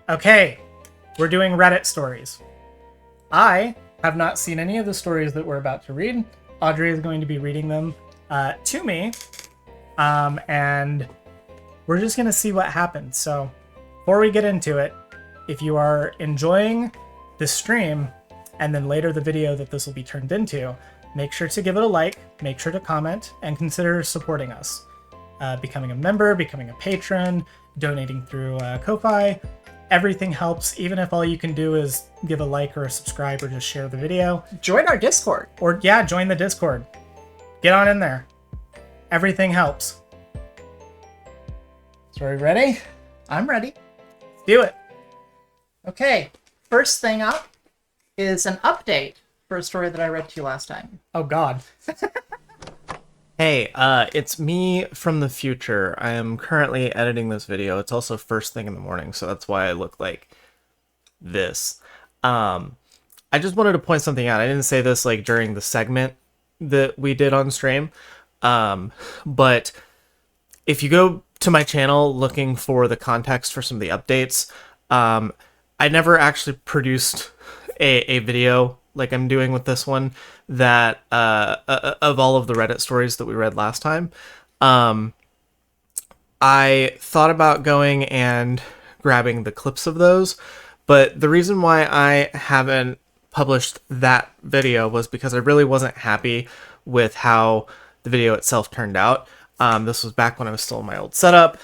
Okay, we're doing Reddit stories. I have not seen any of the stories that we're about to read. Audrey is going to be reading them to me, and we're just going to see what happens. So before we get into it, if you are enjoying this stream and then later the video that this will be turned into, make sure to give it a like, make sure to comment, and consider supporting us. Becoming a member, becoming a patron, donating through Ko-Fi. Everything helps, even if all you can do is give a like or a subscribe or just share the video. Join our Discord. Or, yeah, join the Discord. Get on in there. Everything helps. So are we ready? I'm ready. Let's do it. Okay, first thing up is an update for a story that I read to you last time. Oh, God. Hey, it's me from the future. I am currently editing this video. It's also first thing in the morning, so that's why I look like this. I just wanted to point something out. I didn't say this like during the segment that we did on stream, but if you go to my channel looking for the context for some of the updates, I never actually produced a video like I'm doing with this one, that of all of the Reddit stories that we read last time. I thought about going and grabbing the clips of those, but the reason why I haven't published that video was because I really wasn't happy with how the video itself turned out. This was back when I was still in my old setup.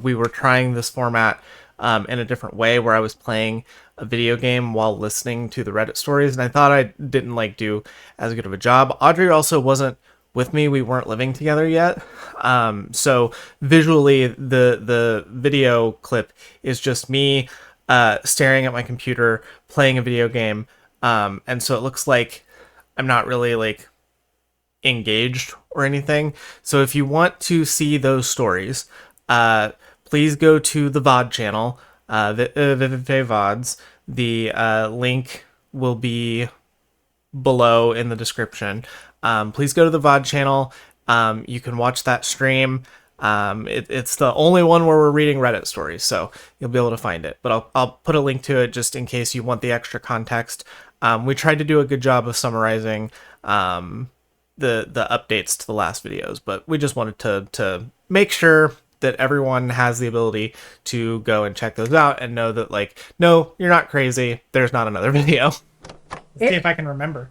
We were trying this format in a different way where I was playing a video game while listening to the Reddit stories, and I thought I didn't do as good of a job. Audrey also wasn't with me. We weren't living together yet. So visually the video clip is just me staring at my computer playing a video game, and so it looks like I'm not really engaged or anything. So if you want to see those stories, please go to the VOD channel, VODs. The link will be below in the description. Please go to the VOD channel. You can watch that stream. It's the only one where we're reading Reddit stories, so you'll be able to find it. But I'll put a link to it just in case you want the extra context. We tried to do a good job of summarizing the updates to the last videos, but we just wanted to make sure that everyone has the ability to go and check those out and know that, no, you're not crazy. There's not another video. Let's see if I can remember.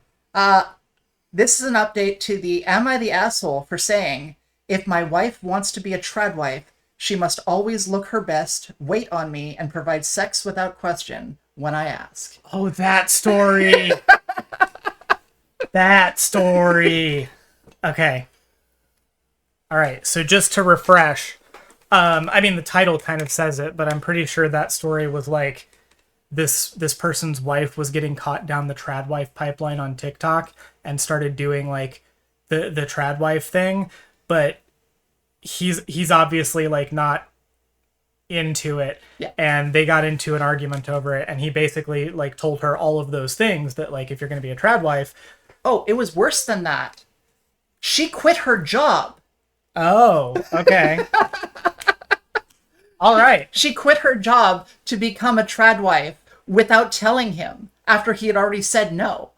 This is an update to the Am I the Asshole for saying, if my wife wants to be a trad wife, she must always look her best, wait on me, and provide sex without question when I ask. Oh, that story. That story. Okay. All right, so just to refresh, I mean, the title kind of says it, but I'm pretty sure that story was this person's wife was getting caught down the trad wife pipeline on TikTok and started doing the trad wife thing, but he's obviously not into it. Yeah. And they got into an argument over it, and he basically told her all of those things that if you're going to be a trad wife. Oh, it was worse than that. She quit her job. Oh, okay. All right. She quit her job to become a trad wife without telling him after he had already said no.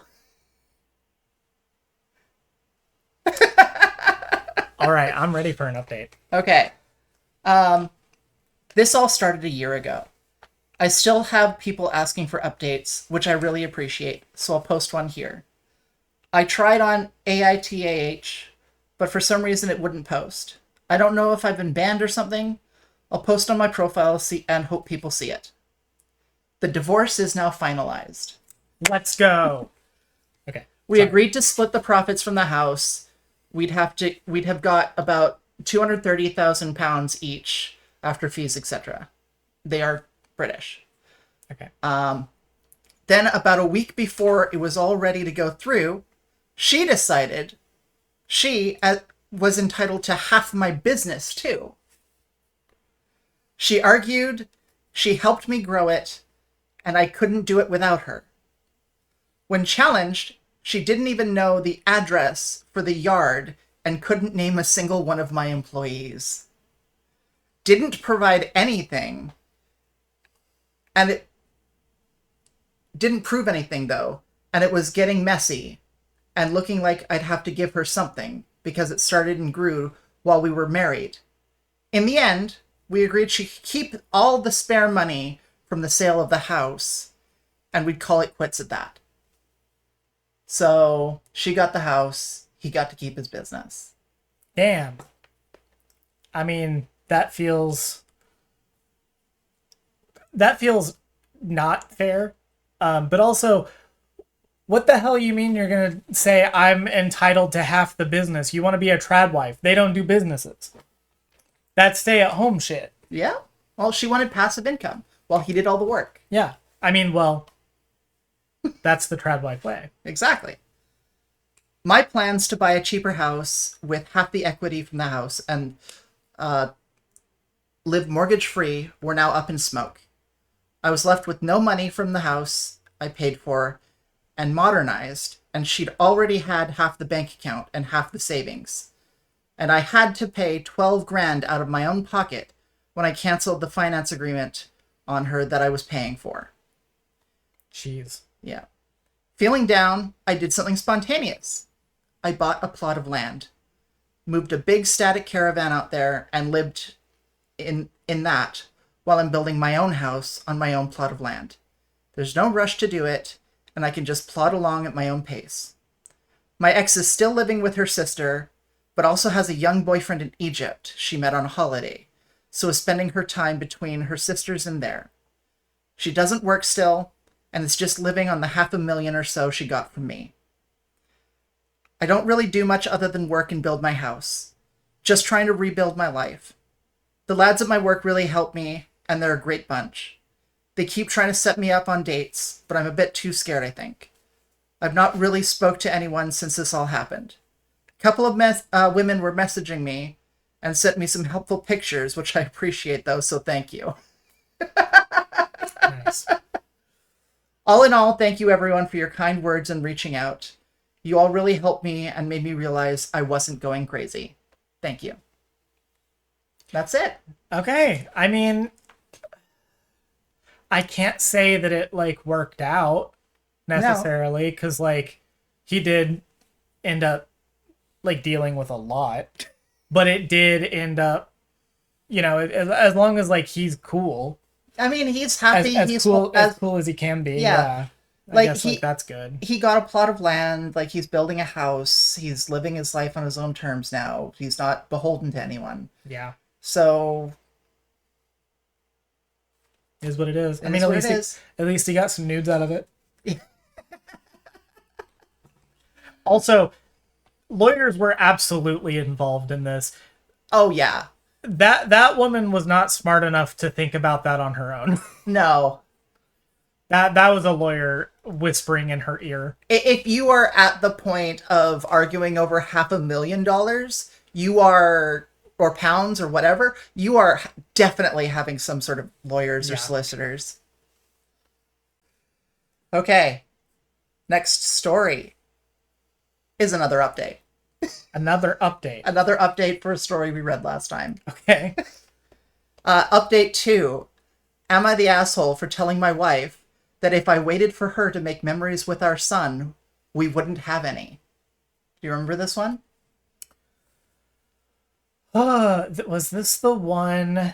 All right, I'm ready for an update. Okay. This all started a year ago. I still have people asking for updates, which I really appreciate, so I'll post one here. I tried on AITAH, but for some reason it wouldn't post. I don't know if I've been banned or something. I'll post on my profile and hope people see it. The divorce is now finalized. Let's go. Okay. We agreed to split the profits from the house. We'd have got about £230,000 each after fees, etc. They are British. Okay. Then about a week before it was all ready to go through, she decided she was entitled to half my business too. She argued, she helped me grow it, and I couldn't do it without her. When challenged, she didn't even know the address for the yard and couldn't name a single one of my employees. Didn't provide anything And it didn't prove anything, though. And it was getting messy and looking like I'd have to give her something because it started and grew while we were married. In the end, we agreed she could keep all the spare money from the sale of the house, and we'd call it quits at that. So she got the house, he got to keep his business. Damn. I mean, that feels not fair. But also, what the hell you mean you're going to say I'm entitled to half the business? You want to be a trad wife. They don't do businesses. That's stay-at-home shit. Yeah. Well, she wanted passive income while he did all the work. Yeah. I mean, well, that's the trad wife way. Exactly. My plans to buy a cheaper house with half the equity from the house and live mortgage-free were now up in smoke. I was left with no money from the house I paid for and modernized, and she'd already had half the bank account and half the savings. And I had to pay 12 grand out of my own pocket when I canceled the finance agreement on her that I was paying for. Jeez. Yeah. Feeling down, I did something spontaneous. I bought a plot of land, moved a big static caravan out there, and lived in that while I'm building my own house on my own plot of land. There's no rush to do it, and I can just plod along at my own pace. My ex is still living with her sister, but also has a young boyfriend in Egypt she met on a holiday, so is spending her time between her sisters and there. She doesn't work still, and is just living on the $500,000 or so she got from me. I don't really do much other than work and build my house. Just trying to rebuild my life. The lads at my work really help me, and they're a great bunch. They keep trying to set me up on dates, but I'm a bit too scared, I think. I've not really spoke to anyone since this all happened. A couple of women were messaging me and sent me some helpful pictures, which I appreciate, though, so thank you. Nice. All in all, thank you everyone for your kind words and reaching out. You all really helped me and made me realize I wasn't going crazy. Thank you. That's it. Okay. I mean, I can't say that it, like, worked out necessarily, because, like, he did end up, like, dealing with a lot. But it did end up, you know, as long as, like, he's cool. I mean, he's happy. He's cool as he can be. Yeah. I guess, like, that's good. He got a plot of land. Like, he's building a house. He's living his life on his own terms now. He's not beholden to anyone. Yeah. So, Is what it is. I mean, at least he got some nudes out of it. Also, lawyers were absolutely involved in this. Oh yeah. That woman was not smart enough to think about that on her own. No. That was a lawyer whispering in her ear. If you are at the point of arguing over $500,000, you are, or pounds or whatever, you are definitely having some sort of lawyers or solicitors. Okay. Next story is another update. Another update. Another update for a story we read last time. Okay. Update 2. Am I the asshole for telling my wife that if I waited for her to make memories with our son, we wouldn't have any? Do you remember this one? Was this the one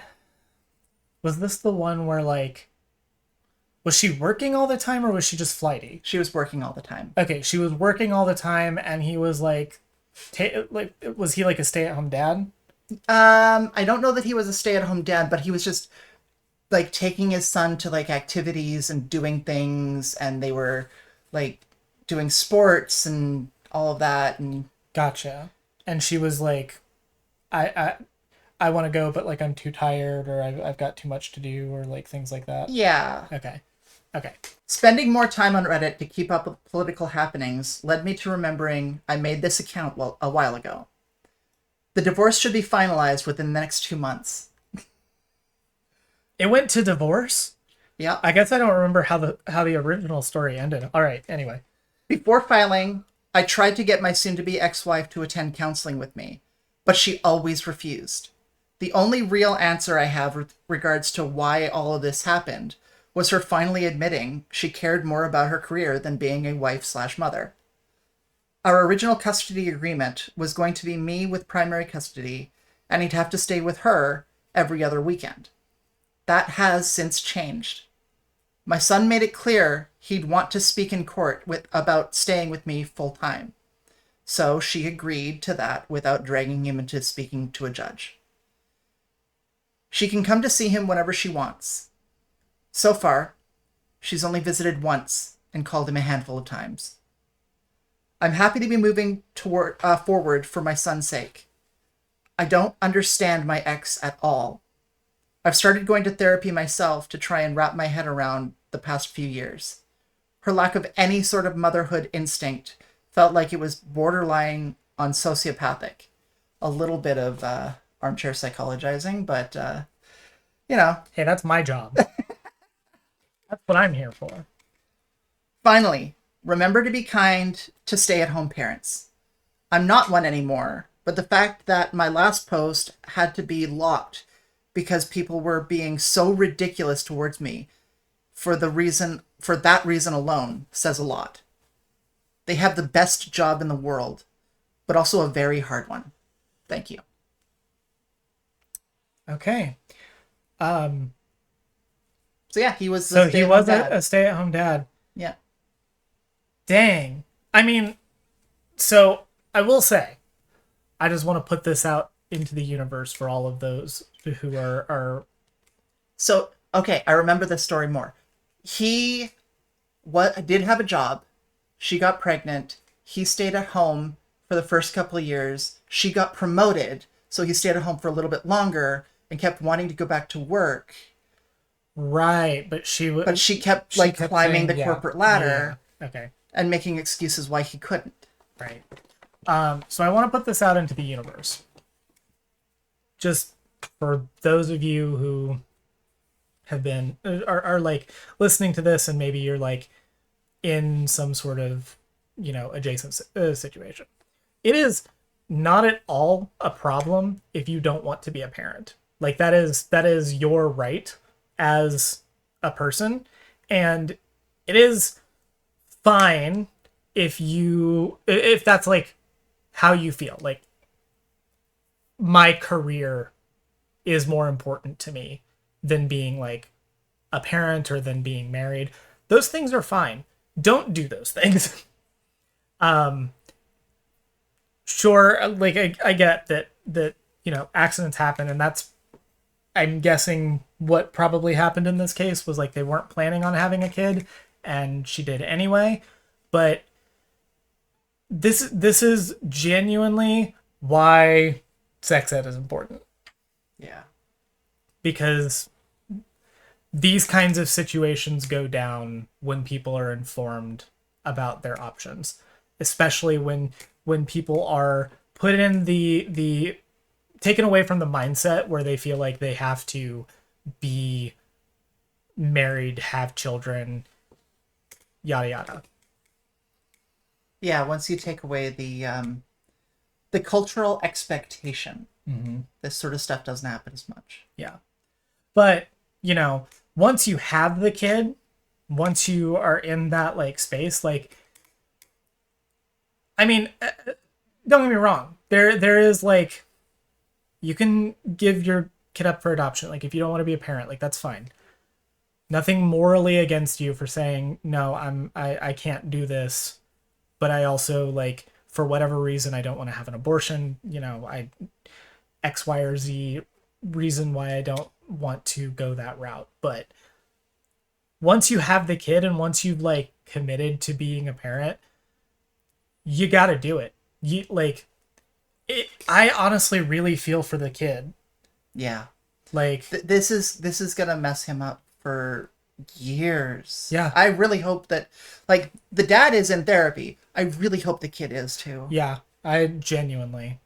where, like, was she working all the time or was she just flighty? She was working all the time. Okay, she was working all the time and he was like, was he like a stay-at-home dad? I don't know that he was a stay-at-home dad, but he was just like taking his son to like activities and doing things, and they were like doing sports and all of that. And Gotcha. And she was like, I want to go, but like I'm too tired, or I've got too much to do, or like things like that. Yeah. Okay. Spending more time on Reddit to keep up with political happenings led me to remembering I made this account a while ago. The divorce should be finalized within the next 2 months. It went to divorce? Yeah. I guess I don't remember how the original story ended. All right, anyway. Before filing, I tried to get my soon-to-be ex-wife to attend counseling with me, but she always refused. The only real answer I have with regards to why all of this happened was her finally admitting she cared more about her career than being a wife/mother. Our original custody agreement was going to be me with primary custody, and he'd have to stay with her every other weekend. That has since changed. My son made it clear he'd want to speak in court about staying with me full time. So she agreed to that without dragging him into speaking to a judge. She can come to see him whenever she wants. So far, she's only visited once and called him a handful of times. I'm happy to be moving forward for my son's sake. I don't understand my ex at all. I've started going to therapy myself to try and wrap my head around the past few years. Her lack of any sort of motherhood instinct felt like it was borderline on sociopathic. A little bit of armchair psychologizing, but, Hey, that's my job. That's what I'm here for. Finally, remember to be kind to stay-at-home parents. I'm not one anymore, but the fact that my last post had to be locked because people were being so ridiculous towards me for that reason alone says a lot. They have the best job in the world, but also a very hard one. Thank you. Okay. So yeah, he was So he was dad. a stay-at-home dad. Yeah. Dang. I mean, so I will say, I just want to put this out into the universe for all of those who are So, okay, I remember this story more. He did have a job. She got pregnant. He stayed at home for the first couple of years. She got promoted, so he stayed at home for a little bit longer and kept wanting to go back to work. right, but she kept climbing saying, the corporate ladder Yeah. Okay. and making excuses why he couldn't. Right. So I want to put this out into the universe. Just for those of you who have been are like listening to this and maybe you're like in some sort of, adjacent situation. It is not at all a problem if you don't want to be a parent. Like that is your right as a person, and it is fine if that's like how you feel. Like my career is more important to me than being like a parent or than being married. Those things are fine. Don't do those things. Sure, like I get that accidents happen, and that's, I'm guessing what probably happened in this case was like they weren't planning on having a kid and she did anyway. But this is genuinely why sex ed is important. Yeah. Because these kinds of situations go down when people are informed about their options, especially when people are put in the taken away from the mindset where they feel like they have to be married, have children, yada yada. Yeah, once you take away the cultural expectation, this sort of stuff doesn't happen as much. Yeah. But, once you have the kid, once you are in that like space, like, I mean, don't get me wrong. There is like, you can give your kid up for adoption. Like if you don't want to be a parent, like that's fine. Nothing morally against you for saying, no, I can't do this. But I also like, for whatever reason, I don't want to have an abortion. X, Y, or Z reason why I don't want to go that route. But once you have the kid and once you've like committed to being a parent, you got to do it. I honestly really feel for the kid. Yeah. Like this is gonna mess him up for years. Yeah. I really hope that, like, the dad is in therapy. I really hope the kid is too. Yeah, I genuinely,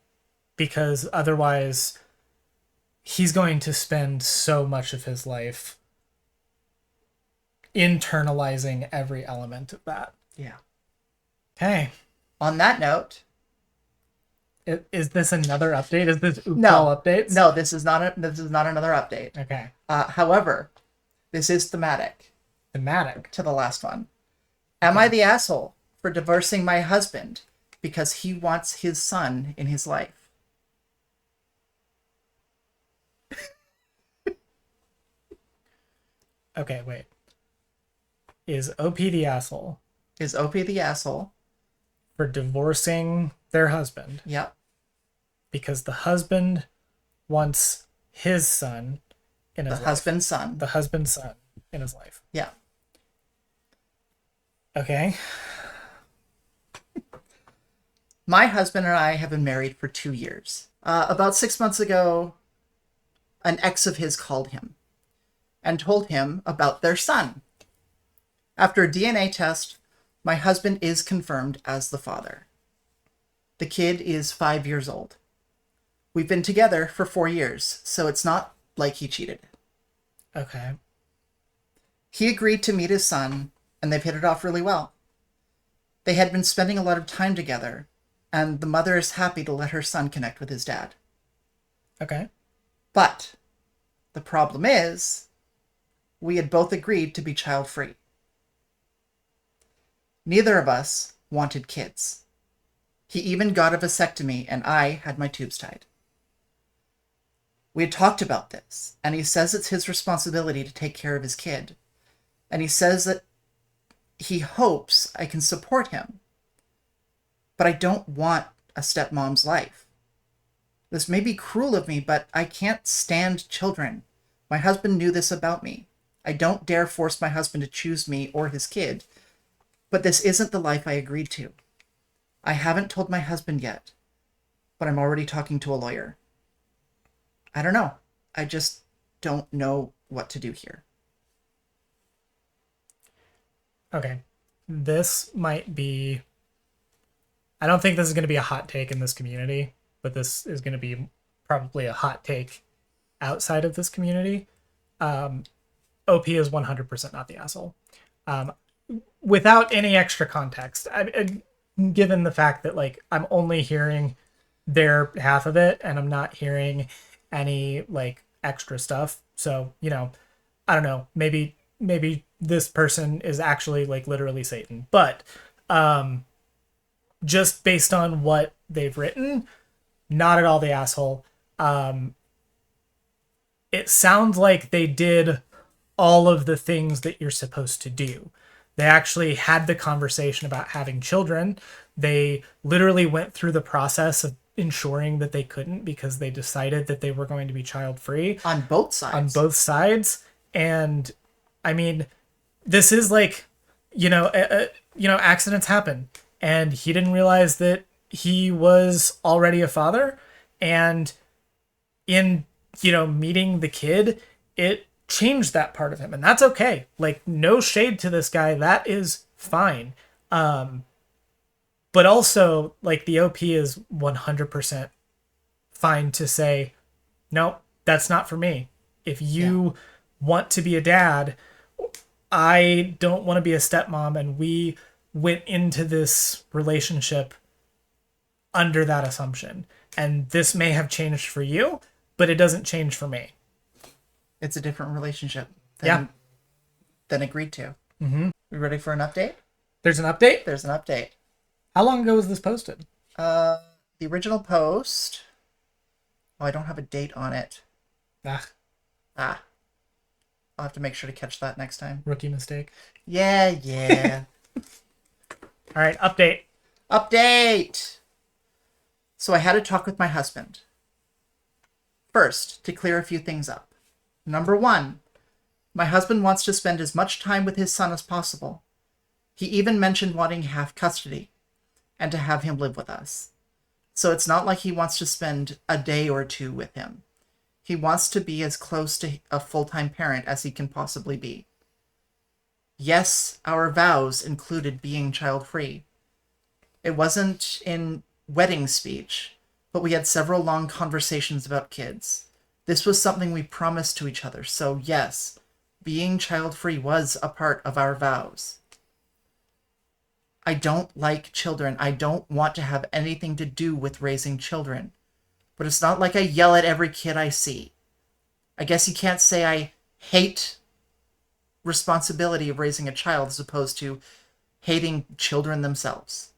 because otherwise he's going to spend so much of his life internalizing every element of that. Yeah. Okay. On that note, Is this another update? Is this no updates? this is not another update. Okay. However, this is thematic. Thematic. to the last one. Am I the asshole for divorcing my husband because he wants his son in his life? Okay, wait. Is OP the asshole Is OP the asshole? for divorcing their husband Yep. because the husband wants his son in The his life? husband's son. The husband's son in his life. Yeah. Okay. My husband and I have been married for 2 years. About 6 months ago, an ex of his called him and told him about their son. After a DNA test, my husband is confirmed as the father. The kid is 5 years old. We've been together for 4 years, so it's not like he cheated. Okay. He agreed to meet his son, and they've hit it off really well. They had been spending a lot of time together, and the mother is happy to let her son connect with his dad. Okay. But the problem is, we had both agreed to be child-free. Neither of us wanted kids. He even got a vasectomy, and I had my tubes tied. We had talked about this, and he says it's his responsibility to take care of his kid. And he says that he hopes I can support him. But I don't want a stepmom's life. This may be cruel of me, but I can't stand children. My husband knew this about me. I don't dare force my husband to choose me or his kid. But this isn't the life I agreed to. I haven't told my husband yet, but I'm already talking to a lawyer. I don't know. I just don't know what to do here. Okay. This might be... I don't think this is going to be a hot take in this community, but this is going to be probably a hot take outside of this community. OP is 100% not the asshole. Without any extra context. Given the fact that, like, I'm only hearing their half of it, and I'm not hearing any, like, extra stuff. So, you know, I don't know. Maybe this person is actually, like, literally Satan. But just based on what they've written, not at all the asshole. It sounds like they did all of the things that you're supposed to do. They actually had the conversation about having children. They literally went through the process of ensuring that they couldn't because they decided that they were going to be child-free. On both sides. On both sides. And, I mean, this is like, accidents happen. And he didn't realize that he was already a father. And in, meeting the kid, it changed that part of him, and that's okay. Like, no shade to this guy, that is fine. But also, like, the OP is 100% fine to say, no, that's not for me. If you want to be a dad, I don't want to be a stepmom, and we went into this relationship under that assumption. And this may have changed for you, but it doesn't change for me. It's a different relationship than agreed to. Mm-hmm. We ready for an update? There's an update? There's an update. How long ago was this posted? The original post... Oh, I don't have a date on it. Ah, I'll have to make sure to catch that next time. rookie mistake. Yeah. All right, update. Update! So I had a talk with my husband. First, to clear a few things up. Number 1, my husband wants to spend as much time with his son as possible. He even mentioned wanting half custody and to have him live with us. So it's not like he wants to spend a day or two with him. He wants to be as close to a full-time parent as he can possibly be. Yes, our vows included being child-free. It wasn't in wedding speech, but we had several long conversations about kids. This was something we promised to each other, so yes, being child-free was a part of our vows. I don't like children. I don't want to have anything to do with raising children. But it's not like I yell at every kid I see. I guess you can't say I hate responsibility of raising a child as opposed to hating children themselves.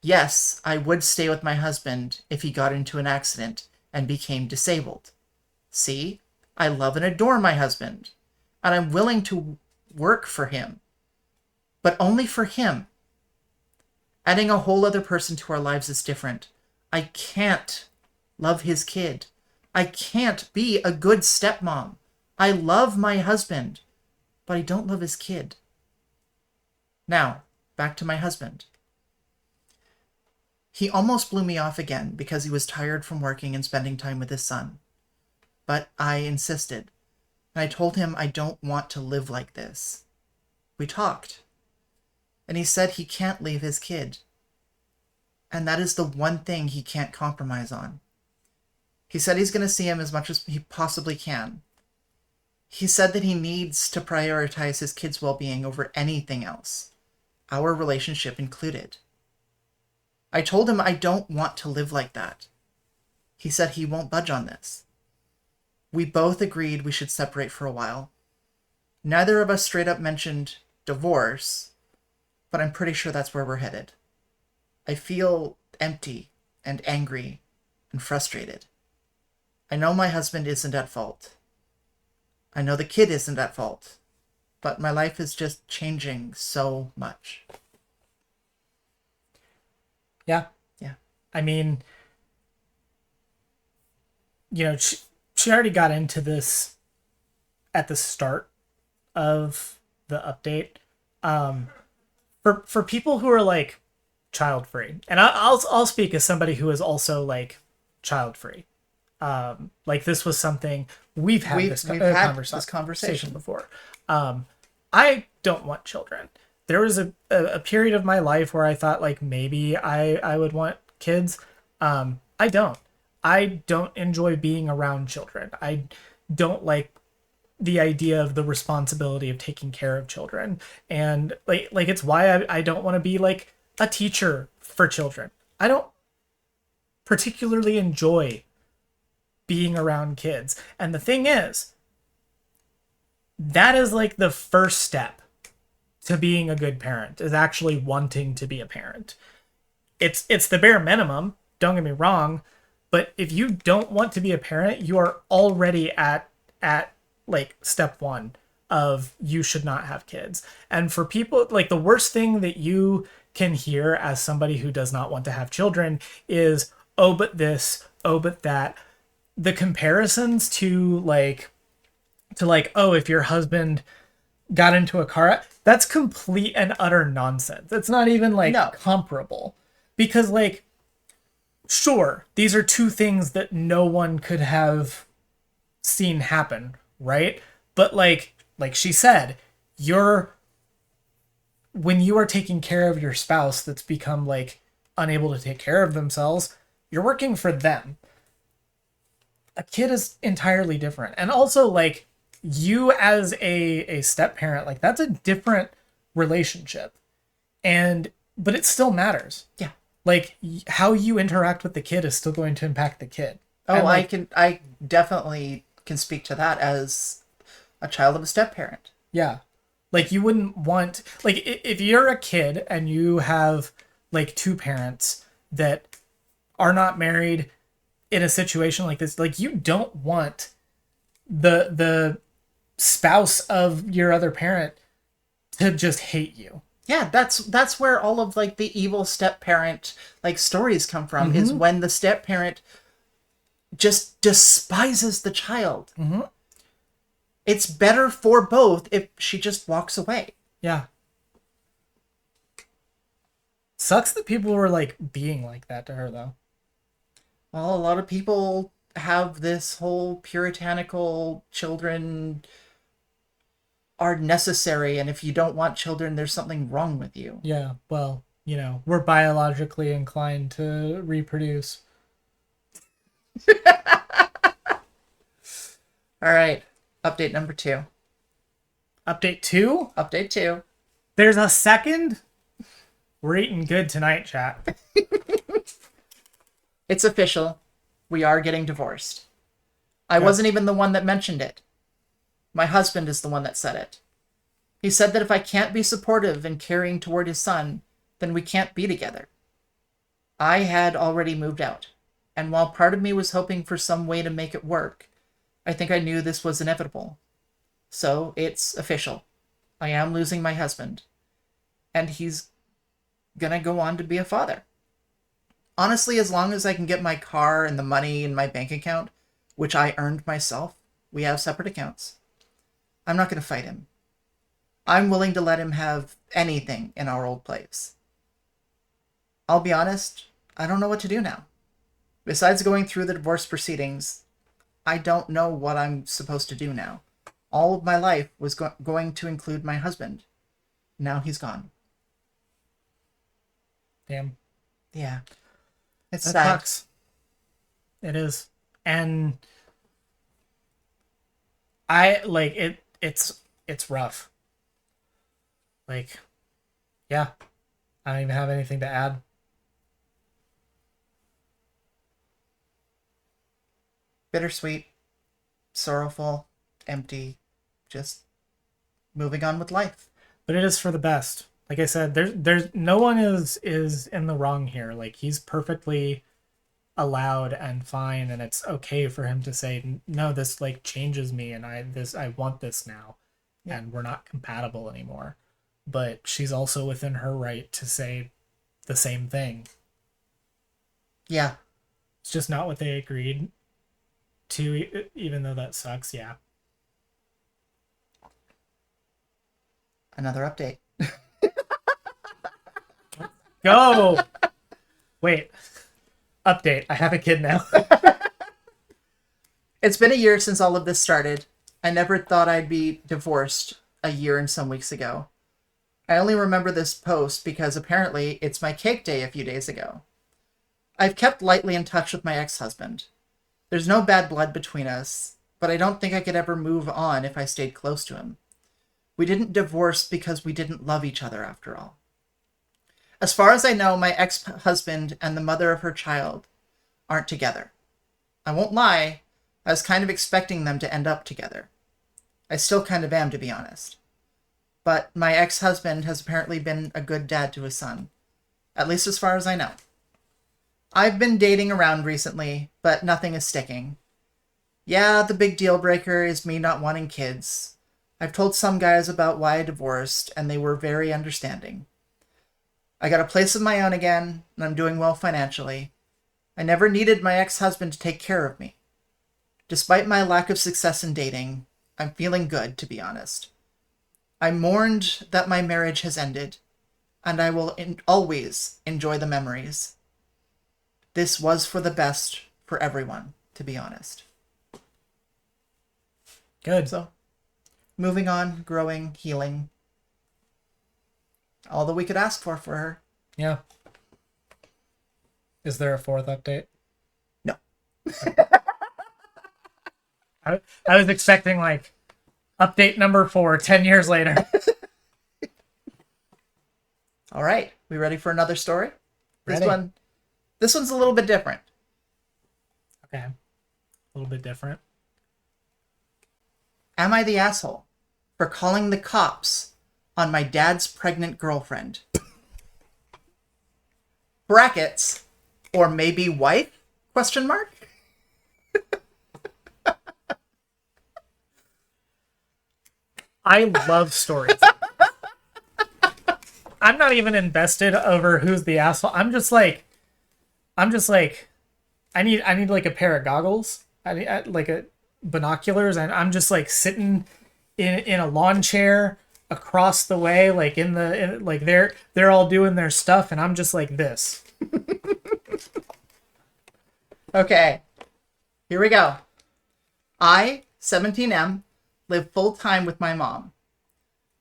Yes, I would stay with my husband if he got into an accident and became disabled. See, I love and adore my husband, and I'm willing to work for him, but only for him. Adding a whole other person to our lives is different. I can't love his kid. I can't be a good stepmom. I love my husband, but I don't love his kid. Now, back to my husband. He almost blew me off again because he was tired from working and spending time with his son. But I insisted, and I told him I don't want to live like this. We talked, and he said he can't leave his kid. And that is the one thing he can't compromise on. He said he's going to see him as much as he possibly can. He said that he needs to prioritize his kid's well-being over anything else, our relationship included. I told him I don't want to live like that. He said he won't budge on this. We both agreed we should separate for a while. Neither of us straight up mentioned divorce, but I'm pretty sure that's where we're headed. I feel empty and angry and frustrated. I know my husband isn't at fault. I know the kid isn't at fault, but my life is just changing so much. Yeah. Yeah. I mean, you know, she already got into this at the start of the update. For people who are like child free, and I'll speak as somebody who is also like child free. Like this was something we've had this conversation before. I don't want children. There was a period of my life where I thought like maybe I would want kids. I don't. I don't enjoy being around children. I don't like the idea of the responsibility of taking care of children. And like it's why I don't want to be like a teacher for children. I don't particularly enjoy being around kids. And the thing is, that is like the first step to being a good parent, is actually wanting to be a parent. It's the bare minimum, don't get me wrong, but if you don't want to be a parent, you are already at like step one of you should not have kids. And for people, like the worst thing that you can hear as somebody who does not want to have children is, oh, but this, oh, but that. The comparisons to like, oh, if your husband got into a car, that's complete and utter nonsense. It's not even like comparable, because like, sure, these are two things that no one could have seen happen, right? But like she said, when you are taking care of your spouse that's become like unable to take care of themselves, you're working for them. A kid is entirely different. And also like you as a step parent, like that's a different relationship. But it still matters. Yeah. Like how you interact with the kid is still going to impact the kid. Oh, and, like, I definitely can speak to that as a child of a step parent. Yeah. Like you wouldn't want, like if you're a kid and you have like two parents that are not married in a situation like this, like you don't want the spouse of your other parent to just hate you. Yeah, that's where all of like the evil step parent like stories come from, is when the step parent just despises the child. Mm-hmm. It's better for both if she just walks away. Yeah. Sucks that people were like being like that to her though. Well, a lot of people have this whole puritanical children are necessary, and if you don't want children, there's something wrong with you. Yeah, well, you know, we're biologically inclined to reproduce. All right, update number 2. Update 2? Update 2. There's a second? We're eating good tonight, chat. It's official. We are getting divorced. I wasn't even the one that mentioned it. My husband is the one that said it. He said that if I can't be supportive and caring toward his son, then we can't be together. I had already moved out, and while part of me was hoping for some way to make it work, I think I knew this was inevitable. So it's official. I am losing my husband, and he's gonna go on to be a father. Honestly, as long as I can get my car and the money in my bank account, which I earned myself, we have separate accounts, I'm not gonna fight him. I'm willing to let him have anything in our old place. I'll be honest, I don't know what to do now. Besides going through the divorce proceedings, I don't know what I'm supposed to do now. All of my life was going to include my husband. Now he's gone. Damn. Yeah. It's That sad. sucks. It is. And I like it. It's rough. Like, yeah, I don't even have anything to add. Bittersweet, sorrowful, empty, just moving on with life. But it is for the best. Like I said, there's no one is in the wrong here. Like, he's perfectly allowed and fine, and it's okay for him to say, no, this like changes me, and I want this now, and we're not compatible anymore. But she's also within her right to say the same thing. Yeah. It's just not what they agreed to, even though that sucks. Yeah. Another update. Go. Wait. Update. I have a kid now. It's been a year since all of this started. I never thought I'd be divorced a year and some weeks ago. I only remember this post because apparently it's my cake day a few days ago. I've kept lightly in touch with my ex-husband. There's no bad blood between us, but I don't think I could ever move on if I stayed close to him. We didn't divorce because we didn't love each other after all. As far as I know, my ex-husband and the mother of her child aren't together. I won't lie, I was kind of expecting them to end up together. I still kind of am, to be honest. But my ex-husband has apparently been a good dad to his son, at least as far as I know. I've been dating around recently, but nothing is sticking. Yeah, the big deal breaker is me not wanting kids. I've told some guys about why I divorced, and they were very understanding. I got a place of my own again, and I'm doing well financially. I never needed my ex-husband to take care of me. Despite my lack of success in dating, I'm feeling good, to be honest. I mourned that my marriage has ended, and I will always enjoy the memories. This was for the best for everyone, to be honest. Good. So, moving on, growing, healing. All that we could ask for her. Yeah. Is there a fourth update? No. I was expecting like update number 4, 10 years later. All right. We ready for another story? Ready. This one's a little bit different. Okay. A little bit different. Am I the asshole for calling the cops on my dad's pregnant girlfriend? Brackets, or maybe wife? Question mark? I love stories. I'm not even invested over who's the asshole. I'm just like, I need like a pair of goggles. I need like a binoculars, and I'm just like sitting in a lawn chair across the way, like like they're all doing their stuff, and I'm just like this. Okay, here we go. I, 17M, live full-time with my mom.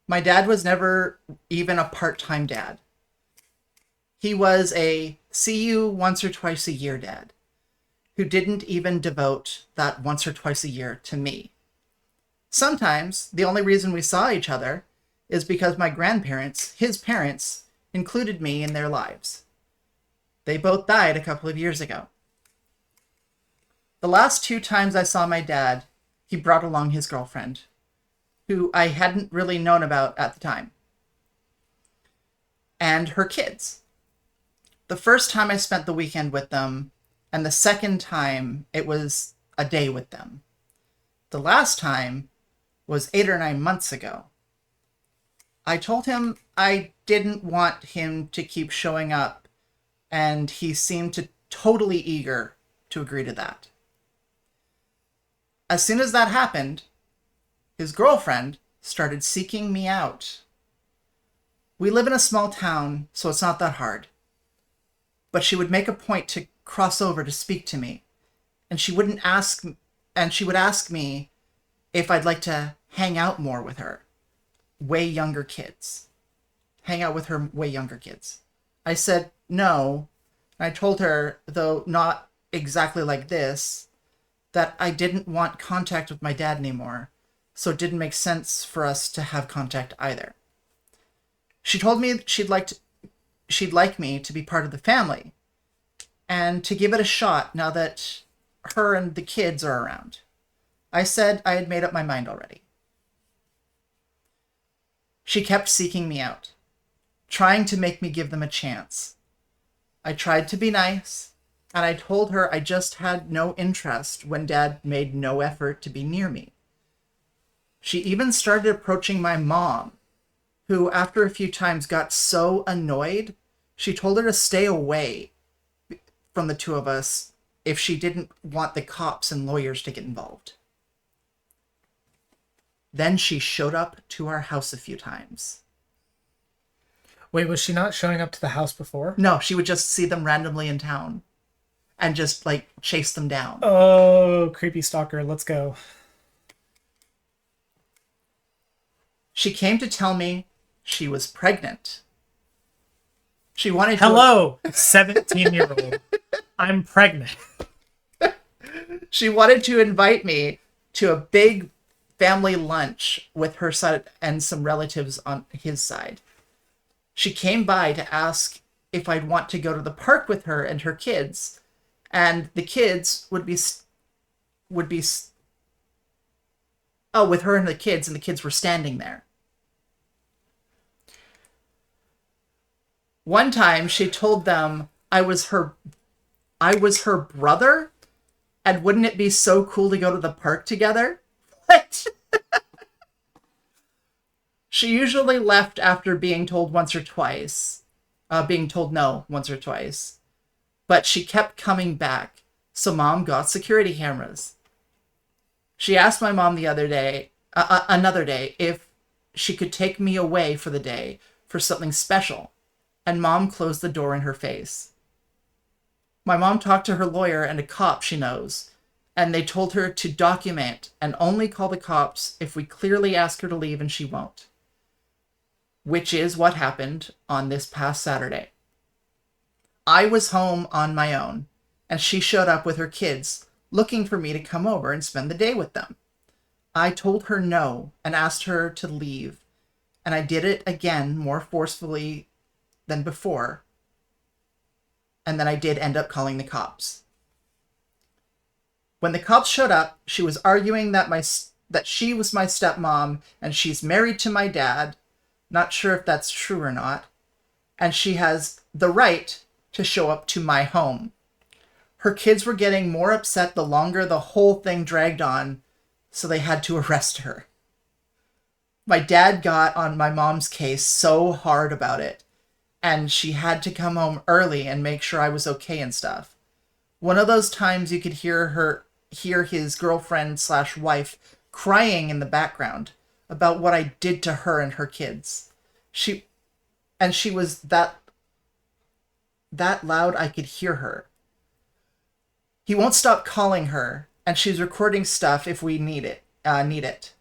My dad was never even a part-time dad. He was a see you once or twice a year dad who didn't even devote that once or twice a year to me. Sometimes the only reason we saw each other is because my grandparents, his parents, included me in their lives. They both died a couple of years ago. The last 2 times I saw my dad, he brought along his girlfriend. who I hadn't really known about at the time, and her kids. The first time I spent the weekend with them, and the second time it was a day with them. The last time was 8 or 9 months ago. I told him I didn't want him to keep showing up, and he seemed totally eager to agree to that. As soon as that happened, his girlfriend started seeking me out. We live in a small town, so it's not that hard. But she would make a point to cross over to speak to me, and she would ask me if I'd like to hang out more with her way younger kids. Hang out with her way younger kids. I said no. I told her, though not exactly like this, that I didn't want contact with my dad anymore, so it didn't make sense for us to have contact either. She told me she'd like me to be part of the family and to give it a shot now that her and the kids are around. I said I had made up my mind already. She kept seeking me out, trying to make me give them a chance. I tried to be nice, and I told her I just had no interest when Dad made no effort to be near me. She even started approaching my mom, who after a few times got so annoyed, she told her to stay away from the two of us if she didn't want the cops and lawyers to get involved. Then she showed up to our house a few times. Wait, was she not showing up to the house before? No, she would just see them randomly in town and just, like, chase them down. Oh, creepy stalker, let's go. She came to tell me she was pregnant. She wanted Hello, 17-year-old. I'm pregnant. She wanted to invite me to a big family lunch with her side and some relatives on his side. She came by to ask if I'd want to go to the park with her and her kids, and the kids would be with her and the kids were standing there. One time she told them I was her brother, and wouldn't it be so cool to go to the park together? What? She usually left after being told once or twice, being told no once or twice, but she kept coming back, so Mom got security cameras. She asked my mom another day, if she could take me away for the day for something special, and Mom closed the door in her face. My mom talked to her lawyer and a cop she knows, and they told her to document and only call the cops if we clearly ask her to leave, and she won't. Which is what happened on this past Saturday. I was home on my own, and she showed up with her kids, looking for me to come over and spend the day with them. I told her no and asked her to leave, and I did it again more forcefully than before, and then I did end up calling the cops. When the cops showed up, she was arguing that she was my stepmom and she's married to my dad. Not sure if that's true or not. And she has the right to show up to my home. Her kids were getting more upset the longer the whole thing dragged on, so they had to arrest her. My dad got on my mom's case so hard about it, and she had to come home early and make sure I was okay and stuff. One of those times you could hear his girlfriend/wife crying in the background about what I did to her and her kids. She was that loud I could hear her. He won't stop calling her, and she's recording stuff if we need it.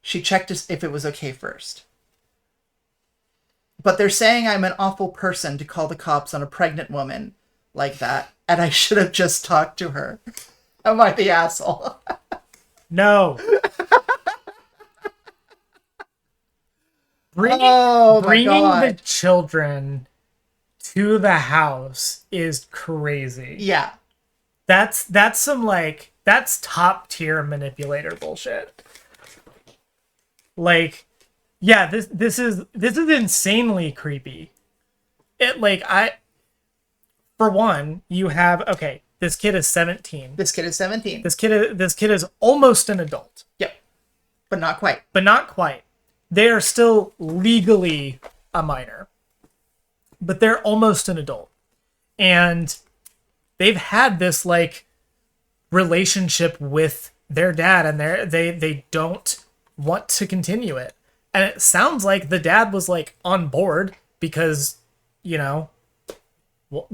She checked if it was okay first. But they're saying I'm an awful person to call the cops on a pregnant woman like that, and I should have just talked to her. Am I the asshole? No. Bringing the children to the house is crazy. Yeah. That's some that's top tier manipulator bullshit. Like, yeah, this is insanely creepy. It like I for one, you have okay, this kid is 17. This kid is 17. This kid is almost an adult, Yep. But not quite. but not quite. They are still legally a minor, but they're almost an adult. And they've had this like relationship with their dad, and they don't want to continue it. And it sounds like the dad was like on board because, you know, well,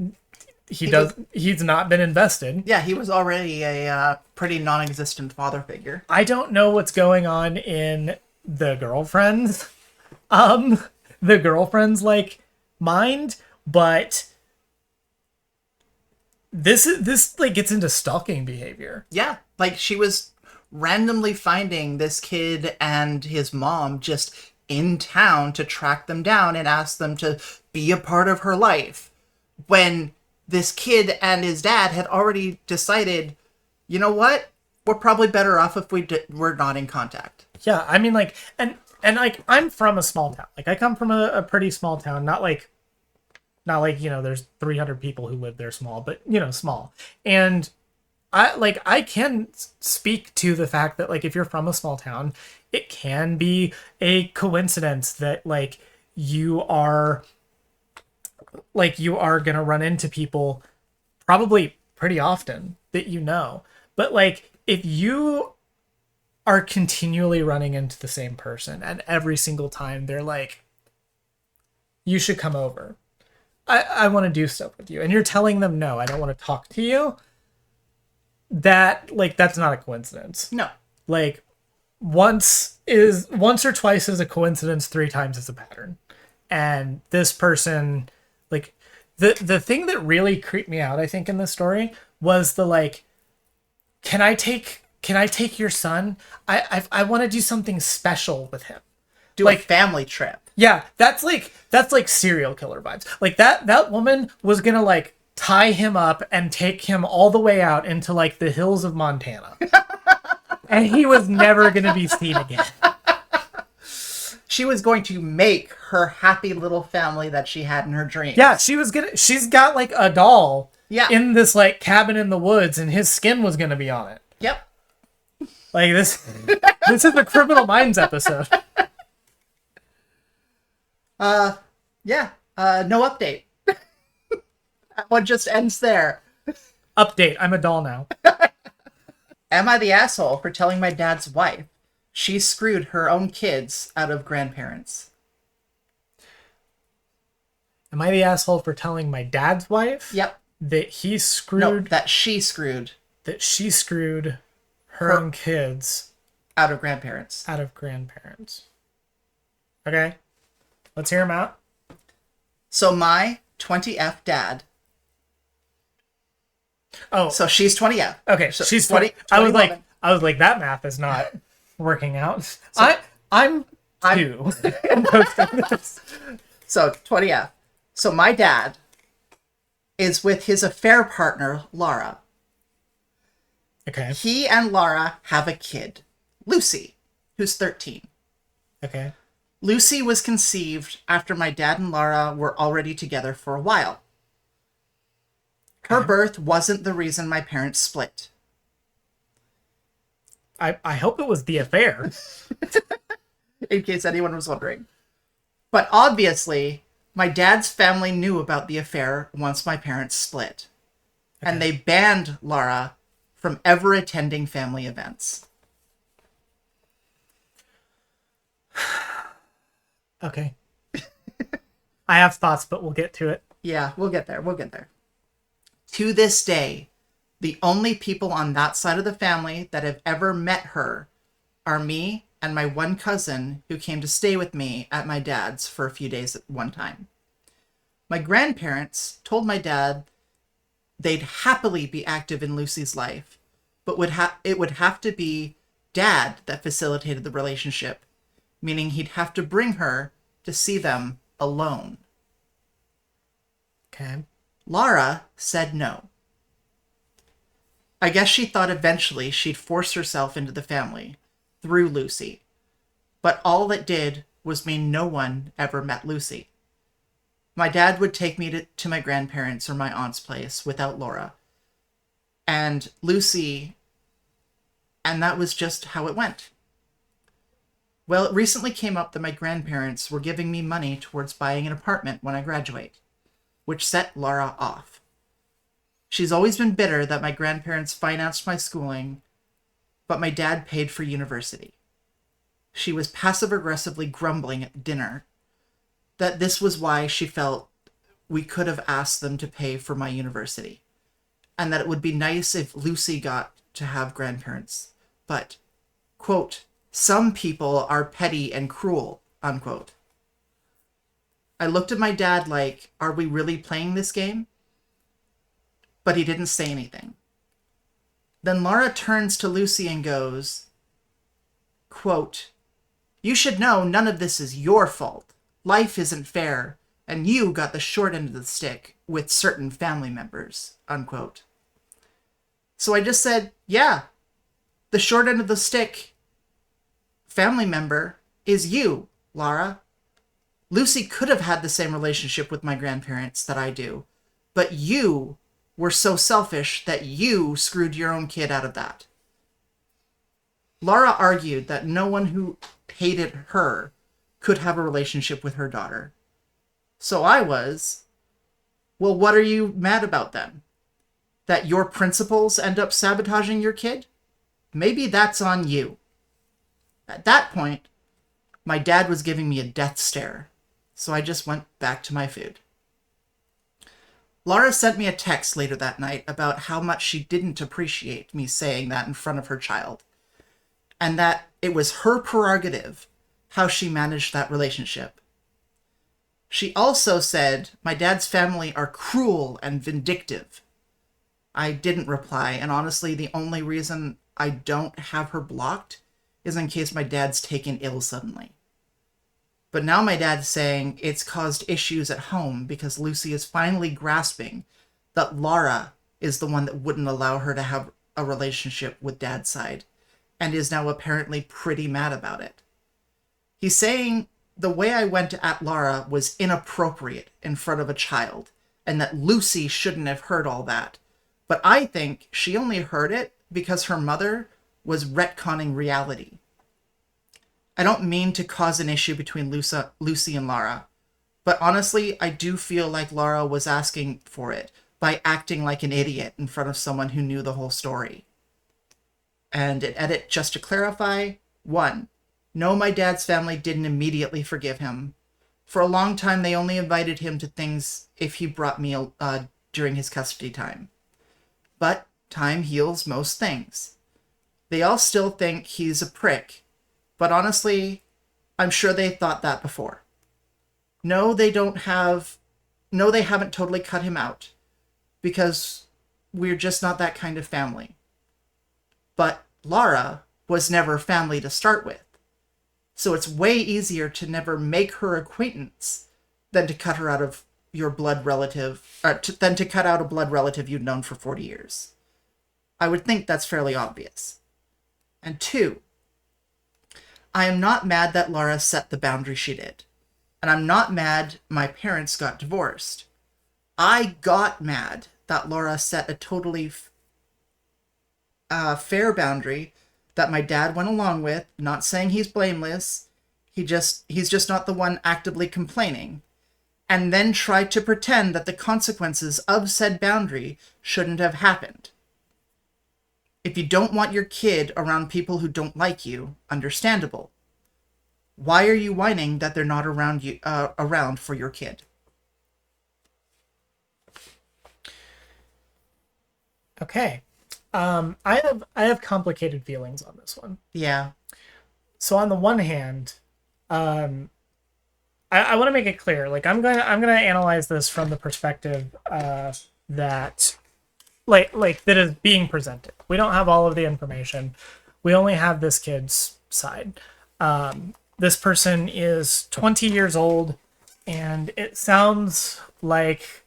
he's not been invested. Yeah, he was already a pretty non-existent father figure. I don't know what's going on in the girlfriend's like mind, but this like gets into stalking behavior. Yeah, like she was randomly finding this kid and his mom just in town to track them down and ask them to be a part of her life, when this kid and his dad had already decided, you know what, we're probably better off if we're not in contact. Yeah, I mean, like, and like, I'm from a small town. Like, I come from a pretty small town. Not like, you know, there's 300 people who live there small, but, you know, small. And I can speak to the fact that, like, if you're from a small town, it can be a coincidence that, like, you are going to run into people probably pretty often that you know. But, like, if you are continually running into the same person and every single time they're like, you should come over, I want to do stuff with you, and you're telling them, no, I don't want to talk to you, that's not a coincidence. No. Like, once or twice is a coincidence, 3 times is a pattern. And this person, like, the thing that really creeped me out, I think, in this story was the, like, can I take your son? I want to do something special with him. Do like, a family trip. Yeah, that's like serial killer vibes. Like, that woman was gonna like tie him up and take him all the way out into like the hills of Montana. And he was never gonna be seen again. She was going to make her happy little family that she had in her dreams. Yeah, she's got like a doll in this like cabin in the woods, and his skin was gonna be on it. Yep. Like, this is a Criminal Minds episode. Yeah. No update. That one just ends there. Update, I'm a doll now. Am I the asshole for telling my dad's wife she screwed her own kids out of grandparents? Am I the asshole for telling my dad's wife? Yep. That he screwed... No, that she screwed. That she screwed her own kids... out of grandparents. Out of grandparents. Okay. Let's hear him out. So my 20F dad... Oh. So she's 20F. Okay, so she's 20. I was like, that math is not working out. So I'm 2. So 20F. So my dad is with his affair partner, Laura. Okay. He and Laura have a kid, Lucy, who's 13. Okay. Lucy was conceived after my dad and Laura were already together for a while. Her birth wasn't the reason my parents split. I hope it was the affair. In case anyone was wondering. But obviously, my dad's family knew about the affair once my parents split. Okay. And they banned Laura from ever attending family events. Okay. I have thoughts, but we'll get to it. Yeah, we'll get there. To this day, the only people on that side of the family that have ever met her are me and my one cousin who came to stay with me at my dad's for a few days at one time. My grandparents told my dad they'd happily be active in Lucy's life, but it would have to be Dad that facilitated the relationship, meaning he'd have to bring her to see them alone. Okay. Laura said no. I guess she thought eventually she'd force herself into the family through Lucy. but all it did was mean no one ever met Lucy. My dad would take me to my grandparents' or my aunt's place without Laura. And Lucy, and that was just how it went. Well, it recently came up that my grandparents were giving me money towards buying an apartment when I graduate, which set Laura off. She's always been bitter that my grandparents financed my schooling, but my dad paid for university. She was passive-aggressively grumbling at dinner that this was why she felt we could have asked them to pay for my university, and that it would be nice if Lucy got to have grandparents. But, quote, some people are petty and cruel, unquote. I looked at my dad like, are we really playing this game? But he didn't say anything. Then Laura turns to Lucy and goes, quote, you should know none of this is your fault. Life isn't fair, and you got the short end of the stick with certain family members, unquote. So I just said, yeah, the short end of the stick family member is you, Laura. Lucy could have had the same relationship with my grandparents that I do, but you were so selfish that you screwed your own kid out of that. Laura argued that no one who hated her could have a relationship with her daughter. So I was, well, what are you mad about then? That your principals end up sabotaging your kid? Maybe that's on you. At that point, my dad was giving me a death stare, so I just went back to my food. Laura sent me a text later that night about how much she didn't appreciate me saying that in front of her child, and that it was her prerogative how she managed that relationship. She also said my dad's family are cruel and vindictive. I didn't reply, and honestly, the only reason I don't have her blocked is in case my dad's taken ill suddenly. But now my dad's saying it's caused issues at home because Lucy is finally grasping that Laura is the one that wouldn't allow her to have a relationship with dad's side, and is now apparently pretty mad about it. He's saying the way I went at Laura was inappropriate in front of a child, and that Lucy shouldn't have heard all that. But I think she only heard it because her mother was retconning reality. I don't mean to cause an issue between Lucy and Laura, but honestly, I do feel like Laura was asking for it by acting like an idiot in front of someone who knew the whole story. And in edit, just to clarify, 1, no, my dad's family didn't immediately forgive him. For a long time, they only invited him to things if he brought meal during his custody time. But time heals most things. They all still think he's a prick, but honestly, I'm sure they thought that before. No, they haven't totally cut him out, because we're just not that kind of family. But Laura was never family to start with, so it's way easier to never make her acquaintance than to cut her out of your blood relative, than to cut out a blood relative you'd known for 40 years. I would think that's fairly obvious. And 2, I am not mad that Laura set the boundary she did. And I'm not mad my parents got divorced. I got mad that Laura set a totally fair boundary that my dad went along with, not saying he's blameless. He's just not the one actively complaining. And then tried to pretend that the consequences of said boundary shouldn't have happened. If you don't want your kid around people who don't like you, understandable. Why are you whining that they're not around for your kid? Okay. I have complicated feelings on this one. Yeah. So on the one hand, I want to make it clear. Like I'm gonna analyze this from the perspective that that is being presented. We don't have all of the information. We only have this kid's side. This person is 20 years old, and it sounds like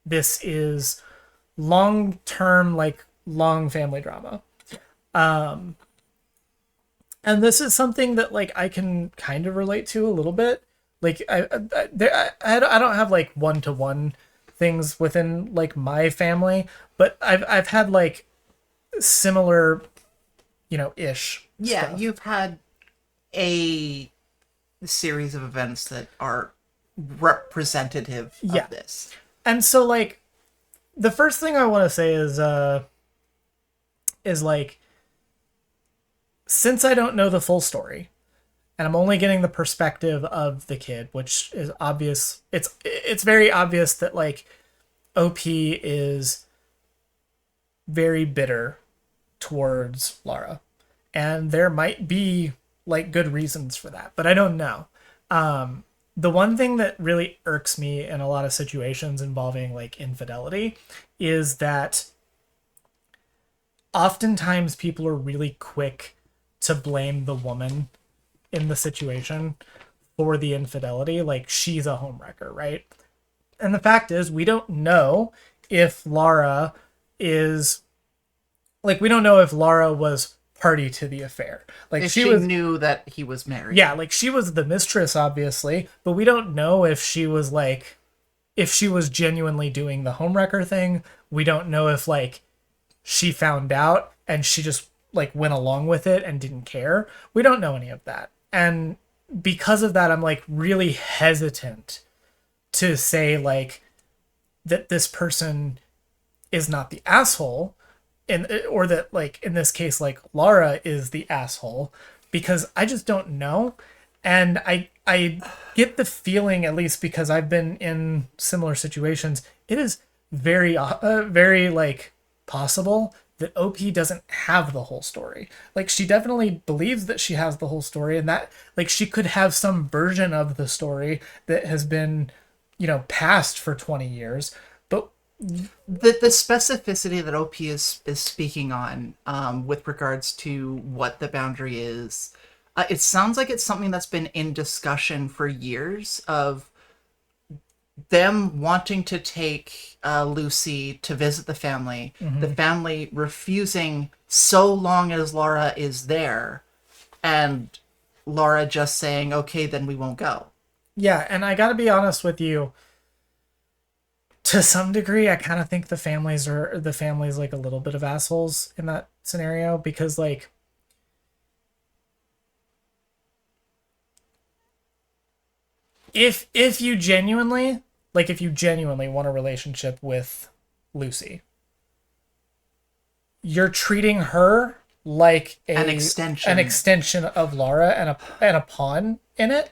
this is long-term, long family drama. And this is something that like I can kind of relate to a little bit. Like I don't have like one-to-one things within like my family, but I've had like similar, ish Yeah, stuff. you've had a series of events that are representative Yeah. of this. And so like the first thing I want to say is like, since I don't know the full story and I'm only getting the perspective of the kid, which is obvious. It's very obvious that like OP is very bitter towards Lara. And there might be like good reasons for that, but I don't know. The one thing that really irks me in a lot of situations involving like infidelity is that oftentimes people are really quick to blame the woman in the situation for the infidelity. Like she's a homewrecker, right? And the fact is, we don't know if Lara is like, we don't know if Lara was party to the affair. Like If she she was, knew that he was married. yeah, like she was the mistress, obviously, but we don't know if she was like, if she was genuinely doing the homewrecker thing. We don't know if like she found out and she just like went along with it and didn't care. We don't know any of that. And because of that, I'm like really hesitant to say like that this person is not the asshole, and or that like in this case like Lara is the asshole, because I just don't know. And I get the feeling, at least because I've been in similar situations, it is very like possible that OP doesn't have the whole story. Like she definitely believes that she has the whole story, and that like she could have some version of the story that has been, passed for 20 years. But The specificity that OP is speaking on, with regards to what the boundary is, it sounds like it's something that's been in discussion for years, of them wanting to take Lucy to visit the family, the family refusing so long as Laura is there, and Laura just saying, okay, then we won't go. yeah, and I gotta be honest with you, to some degree I kind of think the families like a little bit of assholes in that scenario, because like if you genuinely want a relationship with Lucy, you're treating her like An extension. an extension of Laura and a pawn in it.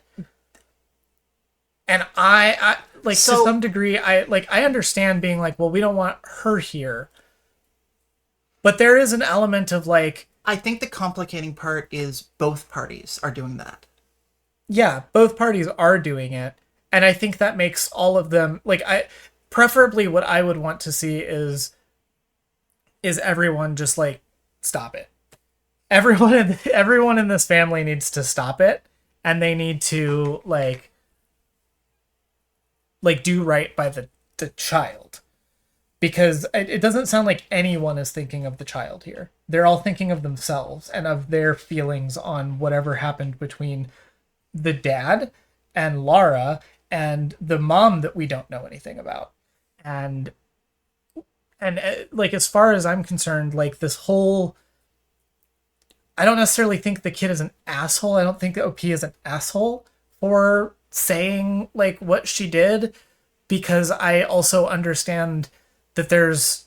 And I like, So- to some degree I understand being like, well, we don't want her here. But there is an element of like, I think the complicating part is both parties are doing that. yeah, both parties are doing it. And I think that makes all of them like, preferably what I would want to see is everyone just like stop it. Everyone in this family needs to stop it, and they need to like do right by the child, because it doesn't sound like anyone is thinking of the child here. They're all thinking of themselves and of their feelings on whatever happened between the dad and Lara and the mom that we don't know anything about. And like, as far as I'm concerned, like this whole, I don't necessarily think the kid is an asshole. I don't think that OP is an asshole for saying like what she did, because I also understand that there's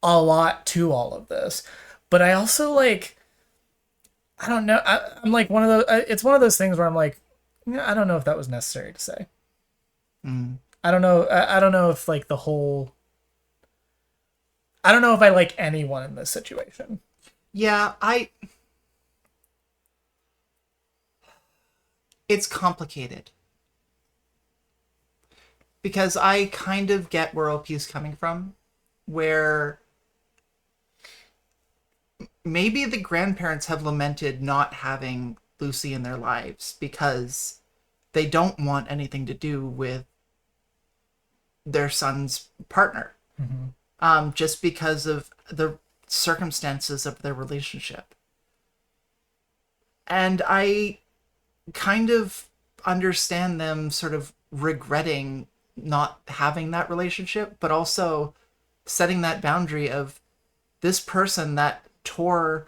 a lot to all of this. But I also like, I don't know. I'm like one of those. It's one of those things where I'm like, I don't know if that was necessary to say. I don't know. I don't know if like the whole. I don't know if I like anyone in this situation. Yeah, it's complicated. Because I kind of get where OP is coming from, where maybe the grandparents have lamented not having Lucy in their lives because they don't want anything to do with their son's partner, just because of the circumstances of their relationship. And I kind of understand them sort of regretting not having that relationship, but also setting that boundary of this person that tore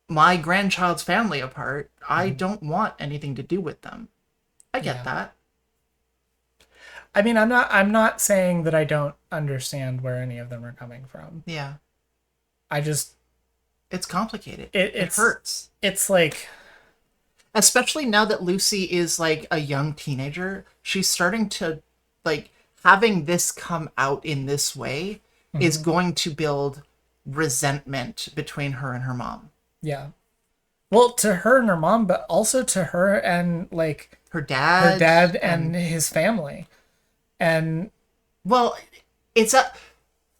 my grandchild's family apart. I don't want anything to do with them. I get Yeah. that. I mean, I'm not saying that I don't understand where any of them are coming from. Yeah. I just It's complicated. it, It it's hurts. it's like, Especially now that Lucy is like a young teenager, she's starting to like having this come out in this way is going to build resentment between her and her mom. yeah. Well, to her and her mom, but also to her and like Her her dad, dad and his family. And well, it's a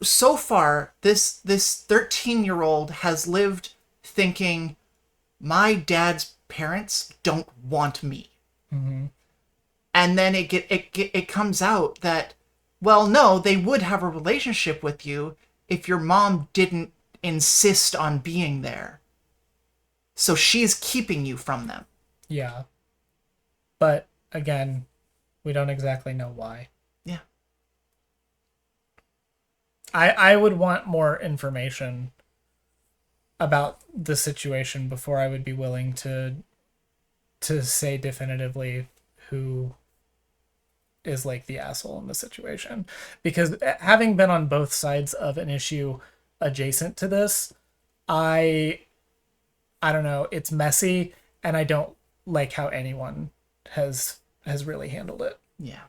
so far this 13-year-old has lived thinking my dad's parents don't want me. And then it comes out that, well, no, they would have a relationship with you if your mom didn't insist on being there. So she's keeping you from them. yeah. But again, we don't exactly know why. Yeah. I would want more information about the situation before I would be willing to say definitively who is like the asshole in the situation. Because having been on both sides of an issue adjacent to this, I don't know, it's messy and I don't like how anyone has really handled it. Yeah.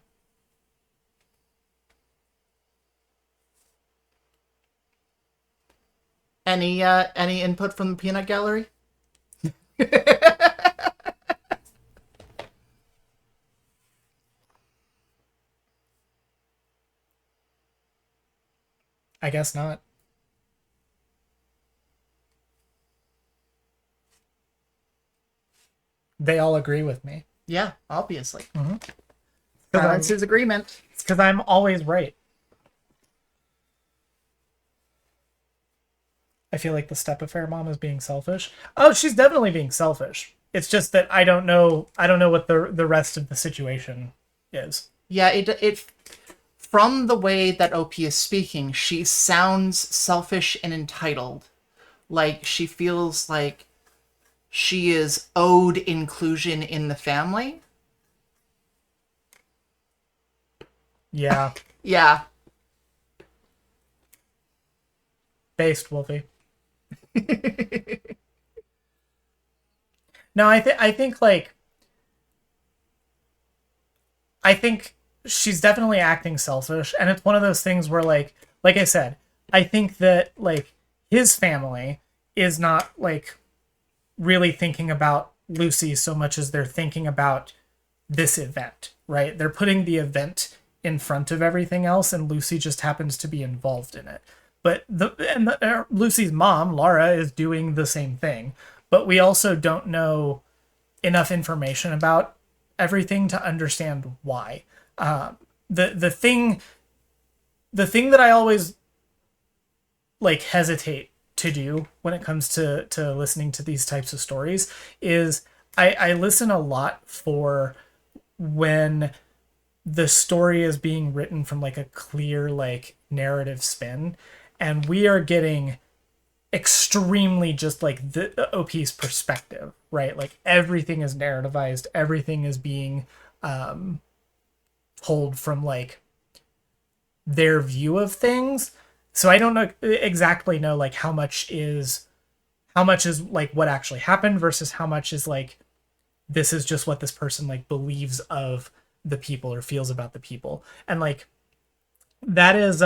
Any input from the peanut gallery? I guess not. They all agree with me. Yeah, obviously. I'm- That's his agreement. It's because I'm always right. I feel like the step affair mom is being selfish. Oh, she's definitely being selfish. It's just that I don't know what the rest of the situation is. Yeah, it from the way that OP is speaking, she sounds selfish and entitled. Like she feels like she is owed inclusion in the family. Yeah. Yeah. Based, Wolfie. No, I think she's definitely acting selfish, and it's one of those things where like I said, I think that like his family is not like really thinking about Lucy so much as they're thinking about this event, right? They're putting the event in front of everything else, and Lucy just happens to be involved in it. But Lucy's mom, Laura, is doing the same thing. But we also don't know enough information about everything to understand why. The thing that I always like hesitate to do when it comes to listening to these types of stories is I listen a lot for when the story is being written from like a clear like narrative spin, and we are getting extremely just like the OP's perspective, right? Like everything is narrativized, everything is being told from like their view of things. So I don't know exactly know like how much is like what actually happened versus how much is like this is just what this person like believes of the people or feels about the people. And like that is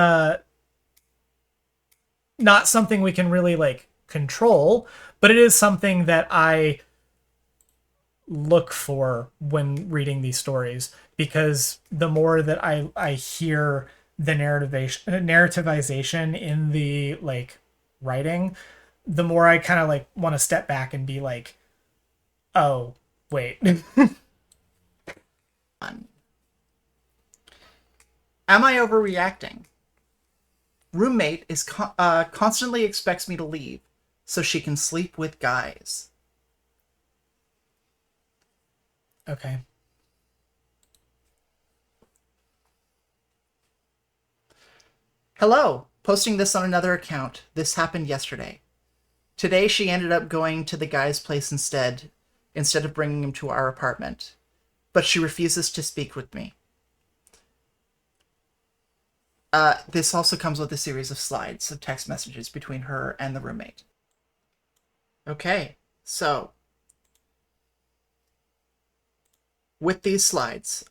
not something we can really like control, but it is something that I look for when reading these stories, because the more that I hear the narrativization in the like writing, the more I kind of like want to step back and be like, oh wait. Am I overreacting? Roommate is constantly expects me to leave so she can sleep with guys. Okay. Hello, posting this on another account. This happened yesterday. Today she ended up going to the guy's place instead of bringing him to our apartment. But she refuses to speak with me. This also comes with a series of slides of text messages between her and the roommate. Okay, so with these slides,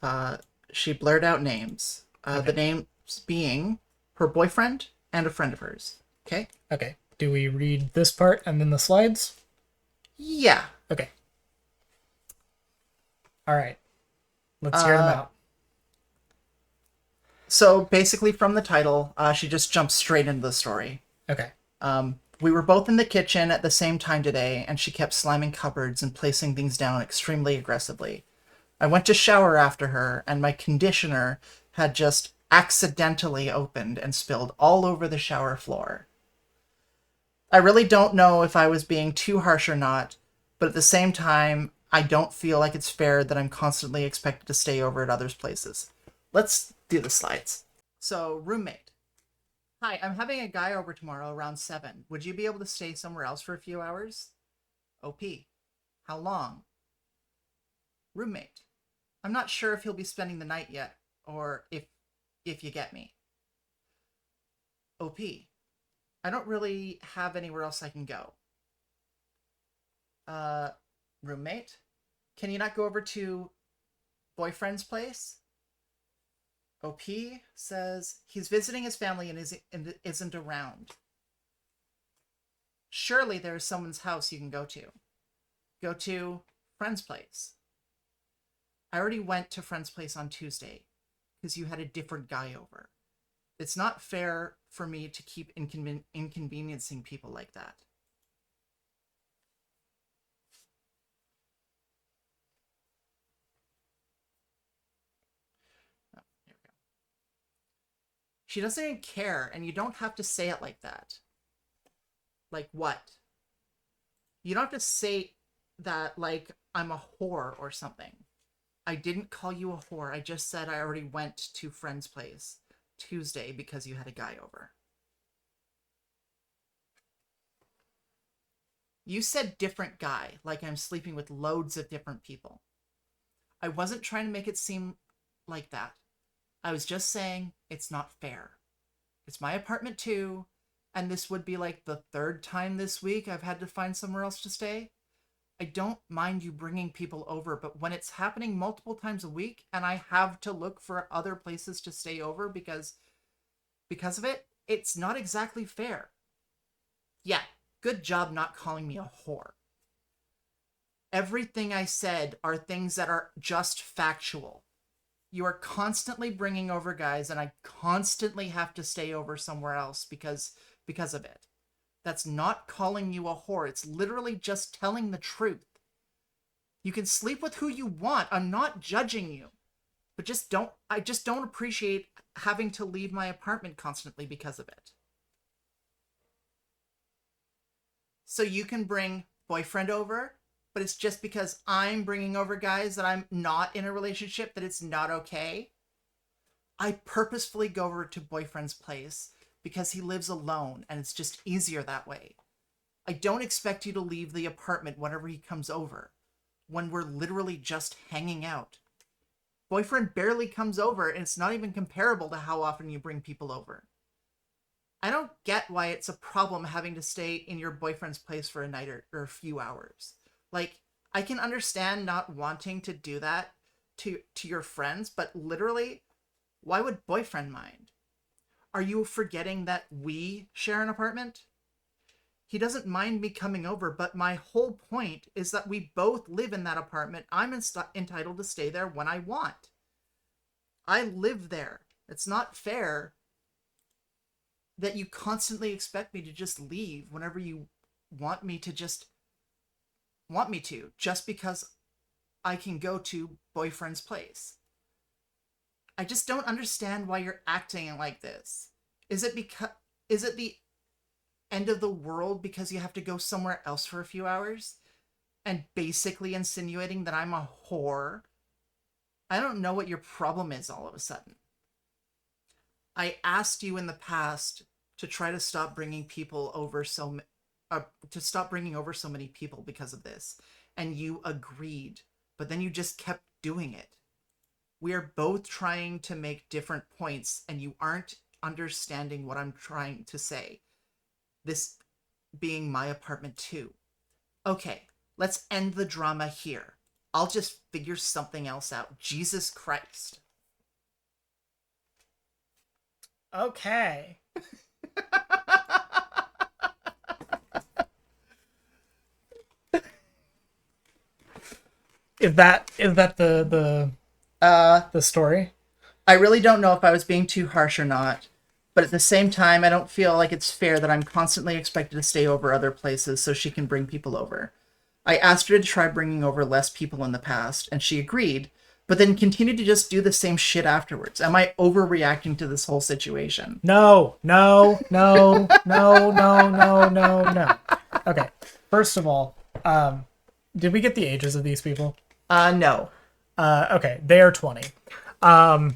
she blurred out names. The names being her boyfriend and a friend of hers. Okay? Okay. Do we read this part and then the slides? Yeah. Okay. All right. Let's hear them out. So basically, from the title, she just jumps straight into the story. Okay. We were both in the kitchen at the same time today, and she kept slamming cupboards and placing things down extremely aggressively. I went to shower after her, and my conditioner had just accidentally opened and spilled all over the shower floor. I really don't know if I was being too harsh or not, but at the same time, I don't feel like it's fair that I'm constantly expected to stay over at others' places. Let's do the slides. So, roommate. Hi, I'm having a guy over tomorrow around 7. Would you be able to stay somewhere else for a few hours? OP. How long? Roommate. I'm not sure if he'll be spending the night yet, or if you get me. OP. I don't really have anywhere else I can go. Roommate? Can you not go over to boyfriend's place? OP says he's visiting his family and isn't around. Surely there is someone's house you can go to. Go to friend's place. I already went to friend's place on Tuesday because you had a different guy over. It's not fair for me to keep inconveniencing people like that. Oh, here we go. She doesn't even care, and you don't have to say it like that. Like what? You don't have to say that like I'm a whore or something. I didn't call you a whore. I just said I already went to friend's place Tuesday because you had a guy over. You said different guy, like I'm sleeping with loads of different people. I wasn't trying to make it seem like that. I was just saying it's not fair. It's my apartment too, and this would be like the 3rd time this week I've had to find somewhere else to stay. I don't mind you bringing people over, but when it's happening multiple times a week and I have to look for other places to stay over because of it, it's not exactly fair. Yeah, good job not calling me a whore. Everything I said are things that are just factual. You are constantly bringing over guys, and I constantly have to stay over somewhere else because of it. That's not calling you a whore. It's literally just telling the truth. You can sleep with who you want. I'm not judging you. But I just don't appreciate having to leave my apartment constantly because of it. So you can bring boyfriend over, but it's just because I'm bringing over guys that I'm not in a relationship that it's not okay. I purposefully go over to boyfriend's place because he lives alone and it's just easier that way. I don't expect you to leave the apartment whenever he comes over, when we're literally just hanging out. Boyfriend barely comes over, and it's not even comparable to how often you bring people over. I don't get why it's a problem having to stay in your boyfriend's place for a night or a few hours. Like, I can understand not wanting to do that to your friends, but literally, why would boyfriend mind? Are you forgetting that we share an apartment? He doesn't mind me coming over, but my whole point is that we both live in that apartment. I'm entitled to stay there when I want. I live there. It's not fair that you constantly expect me to just leave whenever you want me to, just because I can go to boyfriend's place. I just don't understand why you're acting like this. Is it the end of the world because you have to go somewhere else for a few hours? and basically insinuating that I'm a whore, I don't know what your problem is all of a sudden. I asked you in the past to try to stop bringing people over to stop bringing over so many people because of this, and you agreed, but then you just kept doing it. We are both trying to make different points, and you aren't understanding what I'm trying to say. This being my apartment too. Okay, let's end the drama here. I'll just figure something else out. Jesus Christ. Okay. Is that the story? I really don't know if I was being too harsh or not, but at the same time, I don't feel like it's fair that I'm constantly expected to stay over other places so she can bring people over. I asked her to try bringing over less people in the past, and she agreed, but then continued to just do the same shit afterwards. Am I overreacting to this whole situation? No. Okay. First of all, did we get the ages of these people? No. Okay, they are 20. I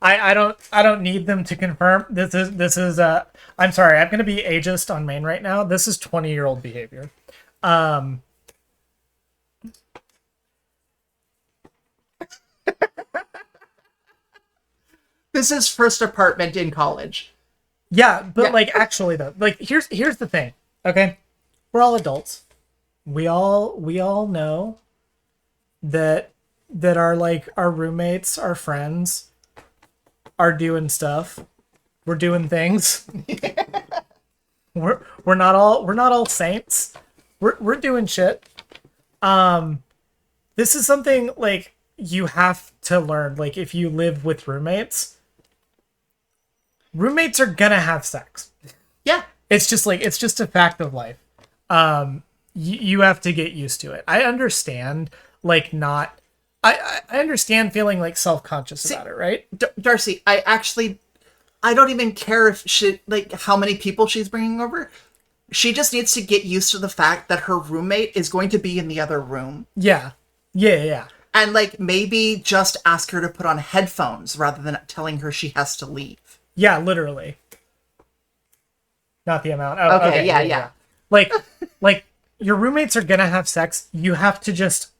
don't need them to confirm. This is I'm sorry, I'm gonna be ageist on main right now. This is 20-year-old behavior. This is first apartment in college. Yeah, but like actually though, like here's the thing. Okay, we're all adults. We all know that our roommates, our friends are doing stuff. We're doing things. we're not all saints. We're doing shit. This is something like you have to learn. Like if you live with roommates are gonna have sex. Yeah. It's just a fact of life. You have to get used to it. I understand I understand feeling like self-conscious about it, right? Darcy, I don't even care if how many people she's bringing over. She just needs to get used to the fact that her roommate is going to be in the other room. Yeah. And maybe just ask her to put on headphones rather than telling her she has to leave. Yeah, literally. Not the amount. Oh, okay. Yeah. Like your roommates are gonna have sex. You have to just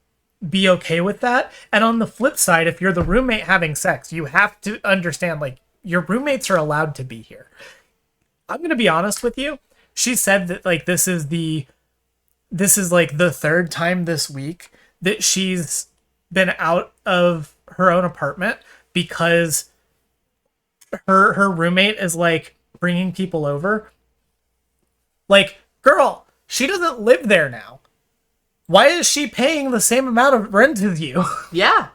be okay with that. And on the flip side, if you're the roommate having sex, you have to understand your roommates are allowed to be here. I'm gonna be honest with you. She said that this is the third time this week that she's been out of her own apartment because her roommate is bringing people over. Girl, she doesn't live there now. Why is she paying the same amount of rent as you? Yeah.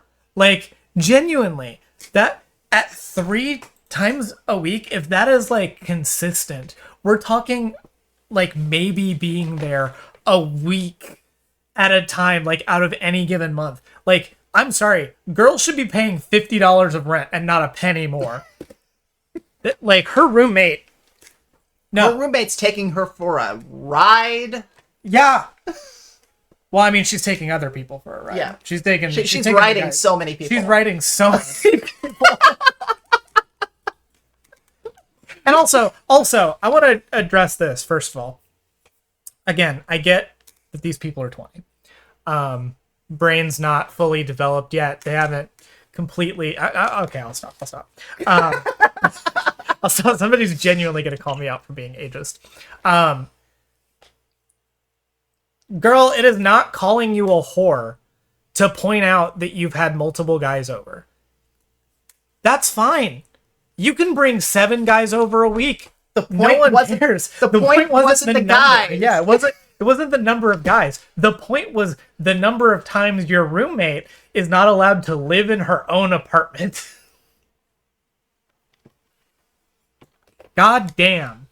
Genuinely, that at 3 times a week, if that is consistent, we're talking maybe being there a week at a time, out of any given month. I'm sorry, girls should be paying $50 of rent and not a penny more. Her roommate. No. Her roommate's taking her for a ride. Yeah. Well, I mean, she's taking other people for a ride. Yeah. She's taking riding so many people. She's riding so many people. And also, I want to address this, first of all. Again, I get that these people are 20. Brain's not fully developed yet. They haven't completely... okay, I'll stop. I'll stop. Somebody's genuinely going to call me out for being ageist. Girl, it is not calling you a whore to point out that you've had multiple guys over. That's fine. You can bring 7 guys over a week. The point cares. The point wasn't the number. guys. Yeah, it wasn't the number of guys. The point was the number of times your roommate is not allowed to live in her own apartment. God damn.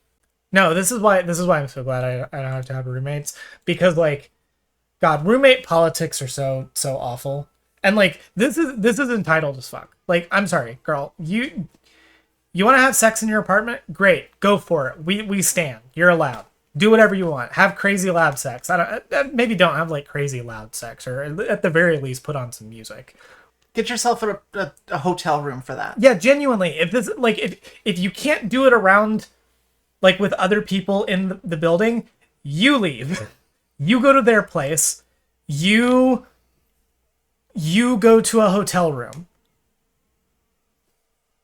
No, this is why I'm so glad I don't have to have roommates, because God, roommate politics are so awful. And this is entitled as fuck. I'm sorry, girl. You want to have sex in your apartment? Great. Go for it. We stand. You're allowed. Do whatever you want. Have crazy loud sex. I don't. Maybe don't have like crazy loud sex, or at the very least, put on some music. Get yourself a hotel room for that. Yeah, genuinely. If this like if you can't do it around like with other people in the building, you leave. You go to their place. You go to a hotel room.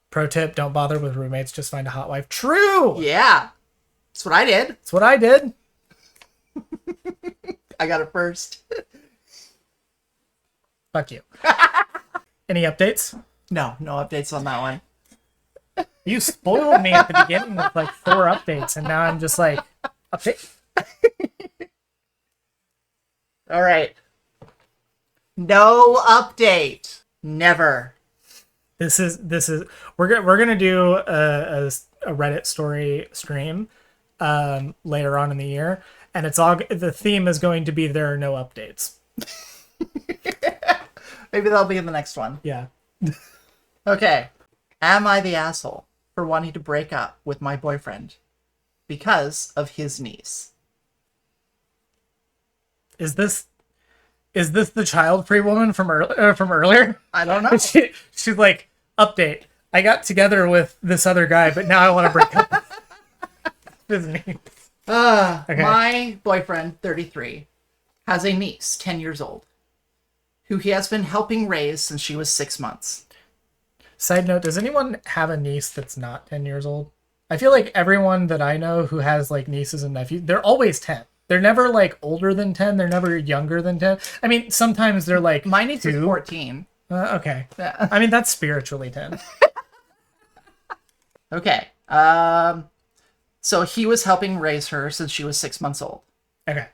Pro tip, don't bother with roommates, just find a hot wife. True! Yeah. That's what I did. That's what I did. I got it first. Fuck you. Any updates? No updates on that one. You spoiled me at the beginning with like 4 updates, and now I'm just like, update? All right. No update. Never. This is we're gonna do a Reddit story stream later on in the year, and the theme is going to be there are no updates. Maybe that'll be in the next one. Yeah. Okay. Am I the asshole for wanting to break up with my boyfriend because of his niece? Is this the child-free woman from earlier? I don't know. She's like, update. I got together with this other guy, but now I want to break up with his niece. Okay. My boyfriend, 33, has a niece, 10 years old, who he has been helping raise since she was 6 months. Side note, does anyone have a niece that's not 10 years old? I feel like everyone that I know who has like nieces and nephews, they're always 10. They're never like older than 10. They're never younger than 10. I mean, sometimes they're like My niece is 2. 14. Okay. Yeah. I mean, that's spiritually 10. Okay. So he was helping raise her since she was 6 months old. Okay.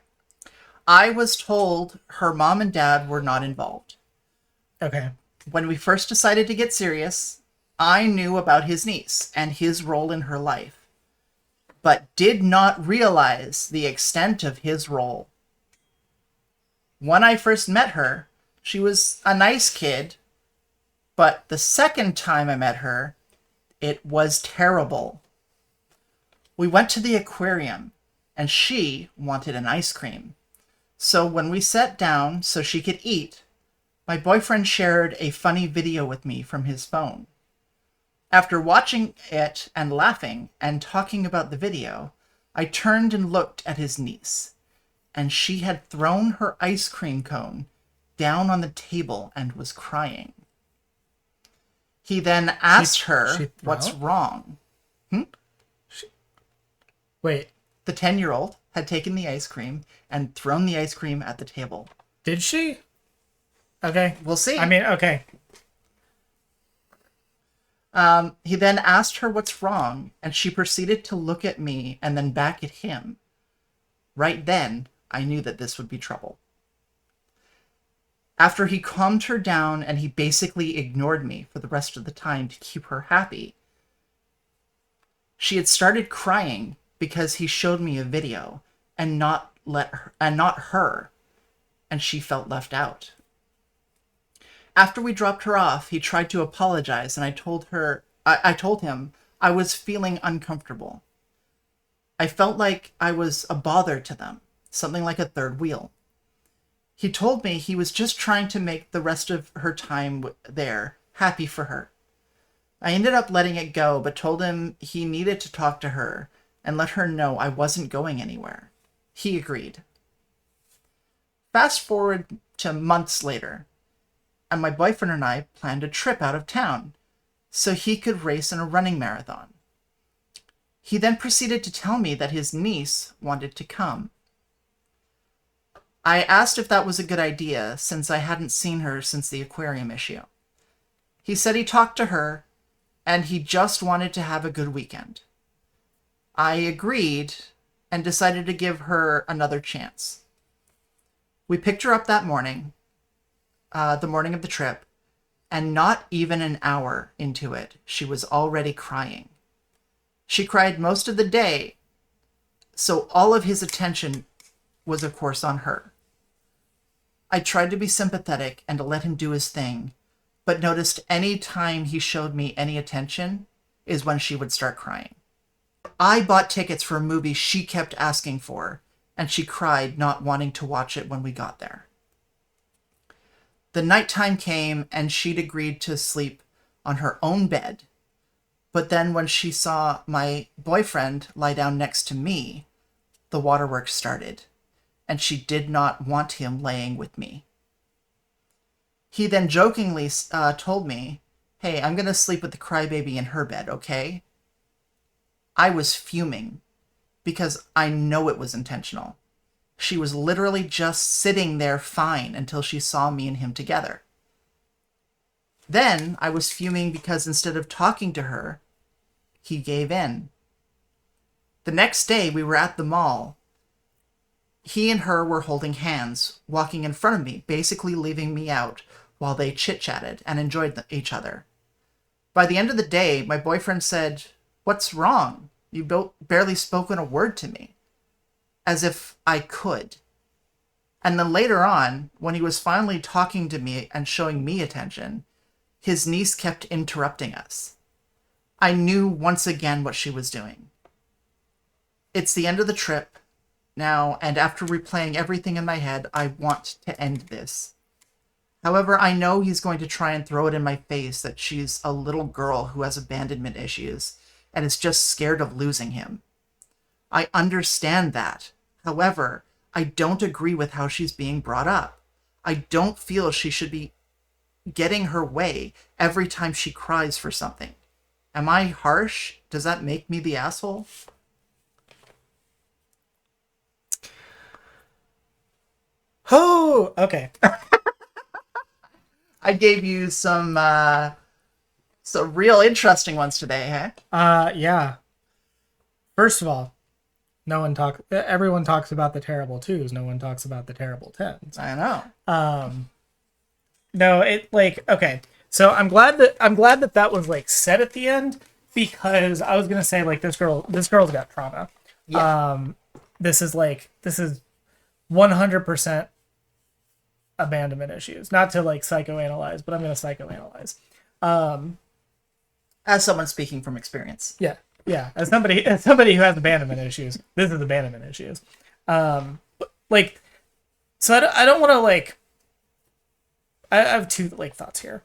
I was told her mom and dad were not involved. Okay. When we first decided to get serious, I knew about his niece and his role in her life, but did not realize the extent of his role. When I first met her, she was a nice kid, but the second time I met her, it was terrible. We went to the aquarium, and she wanted an ice cream. So when we sat down so she could eat, my boyfriend shared a funny video with me from his phone. After watching it and laughing and talking about the video, I turned and looked at his niece, and she had thrown her ice cream cone down on the table and was crying. He then asked her what's wrong. Wait, The 10-year-old had taken the ice cream and thrown the ice cream at the table. did she? Okay. We'll see. I mean, okay. He then asked her what's wrong, and she proceeded to look at me and then back at him. Right then, I knew that this would be trouble. After he calmed her down and he basically ignored me for the rest of the time to keep her happy, she had started crying because he showed me a video and not her, and she felt left out. After we dropped her off, he tried to apologize, and I told him I was feeling uncomfortable. I felt like I was a bother to them, something like a third wheel. He told me he was just trying to make the rest of her time there happy for her. I ended up letting it go, but told him he needed to talk to her and let her know I wasn't going anywhere. He agreed. Fast forward to months later, and my boyfriend and I planned a trip out of town so he could race in a running marathon. He then proceeded to tell me that his niece wanted to come. I asked if that was a good idea since I hadn't seen her since the aquarium issue. He said he talked to her and he just wanted to have a good weekend. I agreed and decided to give her another chance. We picked her up that morning, the morning of the trip, and not even an hour into it, she was already crying. She cried most of the day, so all of his attention was, of course, on her. I tried to be sympathetic and to let him do his thing, but noticed any time he showed me any attention is when she would start crying. I bought tickets for a movie she kept asking for, and she cried not wanting to watch it when we got there. The nighttime came, and she'd agreed to sleep on her own bed. But then when she saw my boyfriend lie down next to me, the waterworks started, and she did not want him laying with me. He then jokingly told me, "Hey, I'm going to sleep with the crybaby in her bed, okay?" I was fuming because I know it was intentional. She was literally just sitting there fine until she saw me and him together. Then I was fuming because instead of talking to her, he gave in. The next day we were at the mall. He and her were holding hands, walking in front of me, basically leaving me out while they chit-chatted and enjoyed each other. By the end of the day, my boyfriend said, "What's wrong? You barely spoken a word to me." As if I could. And then later on, when he was finally talking to me and showing me attention, his niece kept interrupting us. I knew once again what she was doing. It's the end of the trip now, and after replaying everything in my head, I want to end this. However, I know he's going to try and throw it in my face that she's a little girl who has abandonment issues and is just scared of losing him. I understand that. However, I don't agree with how she's being brought up. I don't feel she should be getting her way every time she cries for something. Am I harsh? Does that make me the asshole? Oh, okay. I gave you some real interesting ones today, huh? Yeah. First of all, everyone talks about the terrible twos. No one talks about the terrible tens. I know. No, okay. So I'm glad that was like said at the end, because I was gonna say like this girl's got trauma. Yeah. This is 100% abandonment issues. Not to like psychoanalyze, but I'm gonna psychoanalyze. As someone speaking from experience. Yeah. Yeah, as somebody who has abandonment issues, this is abandonment issues. So I don't want to like. I have two like thoughts here.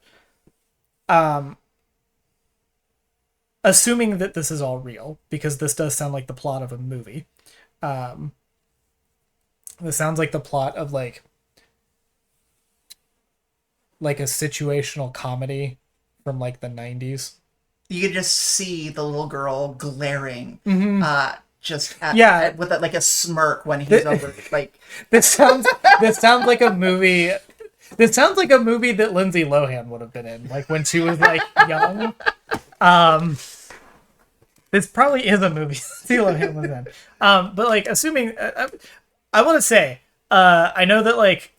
Assuming that this is all real, because this does sound like the plot of a movie. This sounds like the plot of like a situational comedy from like the 90s. You could just see the little girl glaring, just with like a smirk when he's over. Like this sounds like a movie. This sounds like a movie that Lindsay Lohan would have been in, like when she was like young. This probably is a movie Lindsay Lohan was in. But like assuming, I want to say, I know that like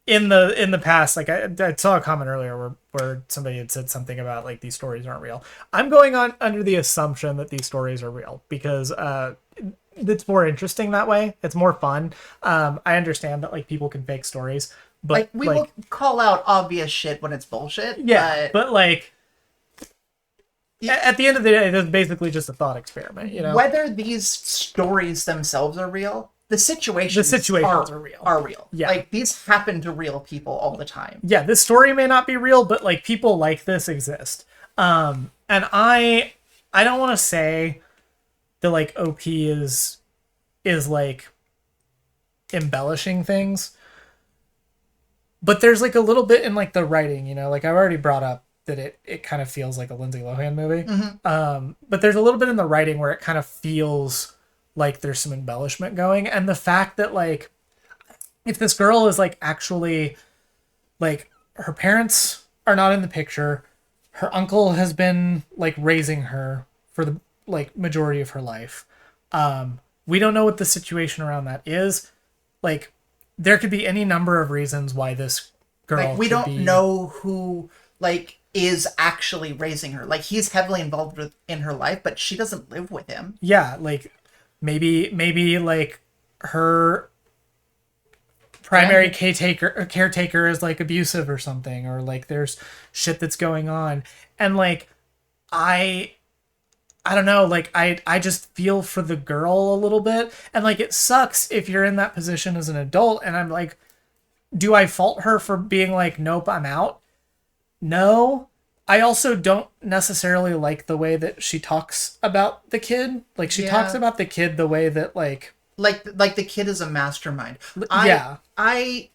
in the past, like I saw a comment earlier where somebody had said something about like these stories aren't real. I'm going on under the assumption that these stories are real because it's more interesting that way. It's more fun. I understand that like people can fake stories, but like we will call out obvious shit when it's bullshit. Yeah, but like at the end of the day, it's basically just a thought experiment. You know, whether these stories themselves are real. The situations are real. Yeah. Like, these happen to real people all the time. Yeah, this story may not be real, but, like, people like this exist. And I don't want to say that, like, OP is, like, embellishing things. But there's, like, a little bit in, like, the writing, you know? Like, I've already brought up that it kind of feels like a Lindsay Lohan movie. Mm-hmm. But there's a little bit in the writing where it kind of feels like there's some embellishment going, and the fact that like if this girl is like actually like her parents are not in the picture, her uncle has been like raising her for the like majority of her life, we don't know what the situation around that is. Like there could be any number of reasons why this girl like we don't know who like is actually raising her. Like he's heavily involved in her life, but she doesn't live with him. Yeah, like Maybe like her primary caretaker is like abusive or something, or like there's shit that's going on, and like I I don't know, like I just feel for the girl a little bit. And like it sucks if you're in that position as an adult and I'm like, do I fault her for being like, nope, I'm out? No. I also don't necessarily like the way that she talks about the kid. Like she talks Yeah. about the kid the way that Like the kid is a mastermind. yeah. I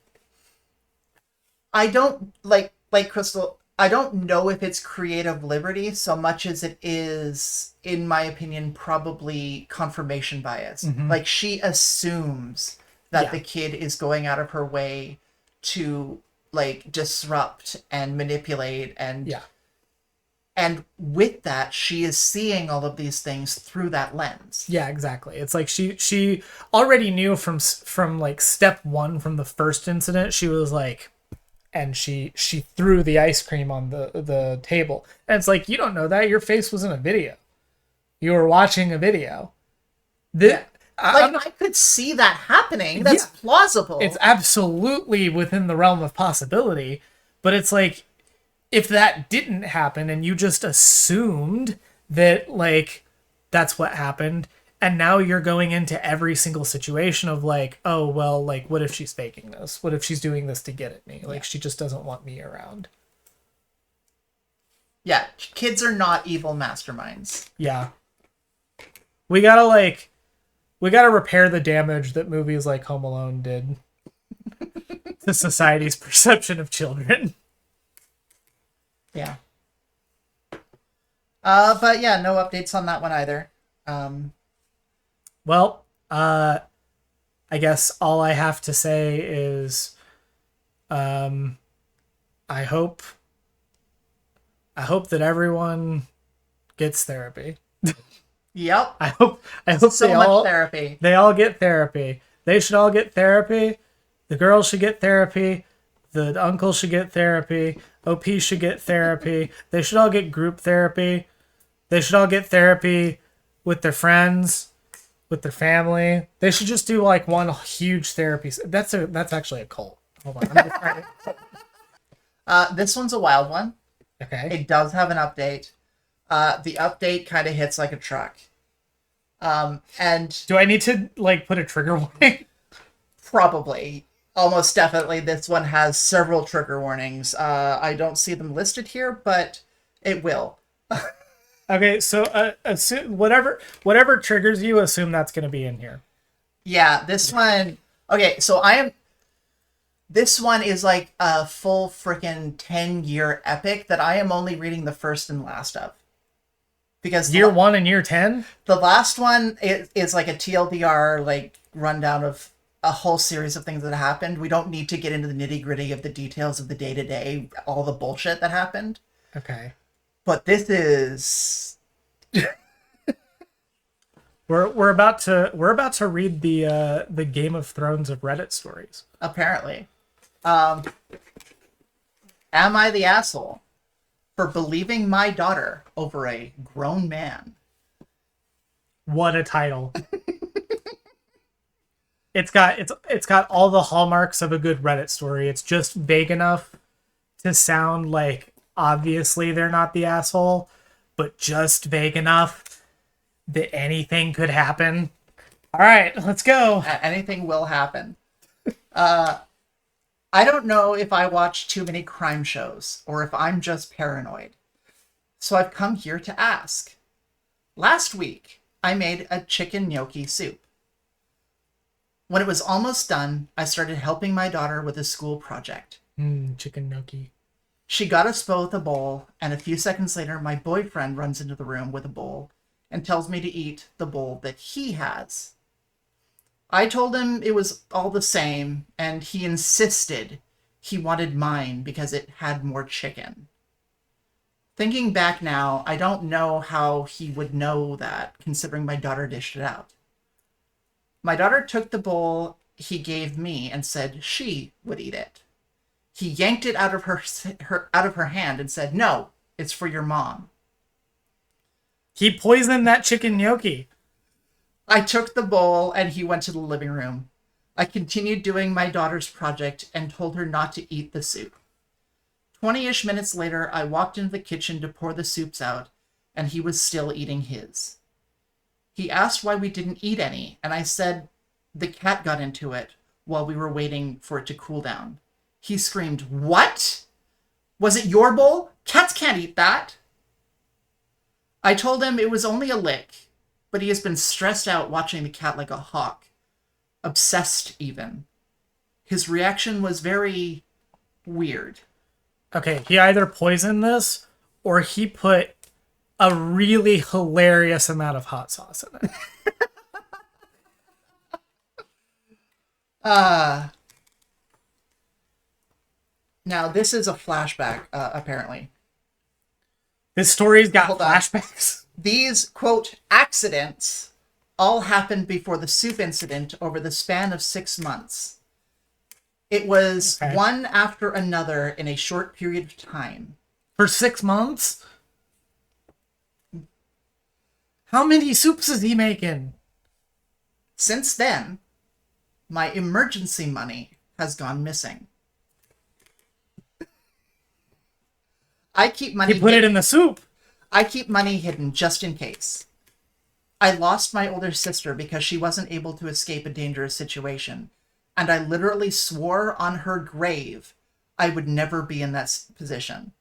don't like Crystal. I don't know if it's creative liberty so much as it is, in my opinion, probably confirmation bias. Like she assumes that Yeah. the kid is going out of her way to like disrupt and manipulate Yeah. and with that she is seeing all of these things through that lens. Yeah, exactly. It's like she already knew from like step 1 from the first incident. She was like, and she threw the ice cream on the table. And it's like, you don't know that your face was in a video. You were watching a video. Like I could see that happening. That's plausible. It's absolutely within the realm of possibility, but it's like if that didn't happen and you just assumed that like that's what happened and now you're going into every single situation of like, oh well, like what if she's faking this? What if she's doing this to get at me? Like she just doesn't want me around. Yeah, kids are not evil masterminds. Yeah. We gotta repair the damage that movies like Home Alone did to society's perception of children. Yeah. But yeah, no updates on that one either. Well, I guess all I have to say is, I hope that everyone gets therapy. Yep. I hope So much therapy. They all get therapy. They should all get therapy. The girls should get therapy. The uncle should get therapy. OP should get therapy. They should all get group therapy. They should all get therapy with their friends, with their family. They should just do like one huge therapy. That's actually a cult. Hold on. I'm just trying This one's a wild one. Okay. It does have an update. The update kind of hits like a truck. And Do I need to like put a trigger warning? probably, almost definitely, this one has several trigger warnings. I don't see them listed here, but it will. Okay, so assume whatever triggers you, assume that's going to be in here. Yeah, this one. Okay, so this one is like a full freaking 10-year epic that I am only reading the first and last of. Because Year 1 and year 10? the last one is like a TLDR, like rundown of a whole series of things that happened. We don't need to get into the nitty-gritty of the details of the day-to-day, all the bullshit that happened. Okay. But this is We're about to read the Game of Thrones of Reddit stories. apparently. Am I the asshole for believing my daughter over a grown man? What a title. It's got all the hallmarks of a good Reddit story. It's just vague enough to sound like obviously they're not the asshole, but just vague enough that anything could happen. All right, let's go. Anything will happen. I don't know if I watch too many crime shows or if I'm just paranoid. So I've come here to ask. Last week, I made a chicken gnocchi soup. When it was almost done, I started helping my daughter with a school project. Chicken gnocchi. She got us both a bowl, and a few seconds later, my boyfriend runs into the room with a bowl and tells me to eat the bowl that he has. I told him it was all the same, and he insisted he wanted mine because it had more chicken. Thinking back now, I don't know how he would know that, considering my daughter dished it out. My daughter took the bowl he gave me and said she would eat it. He yanked it out of her hand and said, "No, it's for your mom." He poisoned that chicken gnocchi. I took the bowl and he went to the living room. I continued doing my daughter's project and told her not to eat the soup. 20-ish minutes later, I walked into the kitchen to pour the soups out, and and he was still eating his. He asked why we didn't eat any, and I said the cat got into it while we were waiting for it to cool down. He screamed, "What? Was it your bowl? Cats can't eat that." I told him it was only a lick, but he has been stressed out watching the cat like a hawk. Obsessed, even. His reaction was very weird. Okay, he either poisoned this or he put a really hilarious amount of hot sauce in it. Now, this is a flashback, apparently. This story's got Hold on. flashbacks. These, quote, accidents all happened before the soup incident over the span of 6 months. It was Okay. one after another in a short period of time. For 6 months? How many soups is he making? Since then, my emergency money has gone missing. I keep money. He put it in the soup. I keep money hidden just in case. I lost my older sister because she wasn't able to escape a dangerous situation, and I literally swore on her grave I would never be in that position.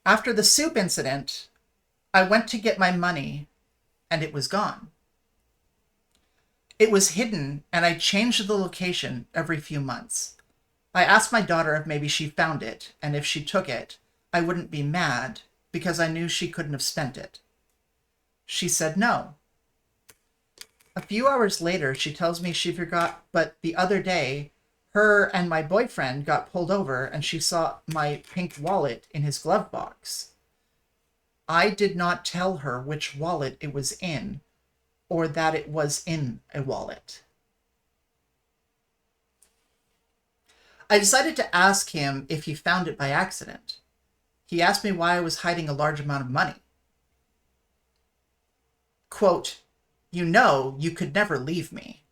After the soup incident, I went to get my money, and it was gone. It was hidden, and I changed the location every few months. I asked my daughter if maybe she found it, and if she took it, I wouldn't be mad because I knew she couldn't have spent it. She said no. A few hours later, she tells me she forgot, but the other day, her and my boyfriend got pulled over and she saw my pink wallet in his glove box. I did not tell her which wallet it was in or that it was in a wallet. I decided to ask him if he found it by accident. He asked me why I was hiding a large amount of money. Quote, "You know, you could never leave me,"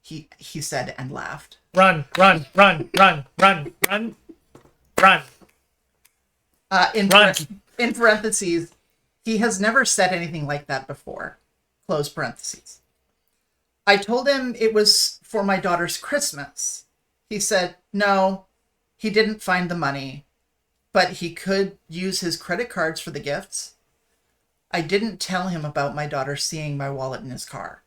he said and laughed. Run, run, run, run, run, run, run. Run. In parentheses, he has never said anything like that before. Close parentheses. I told him it was for my daughter's Christmas. He said, no, he didn't find the money, but he could use his credit cards for the gifts. I didn't tell him about my daughter seeing my wallet in his car.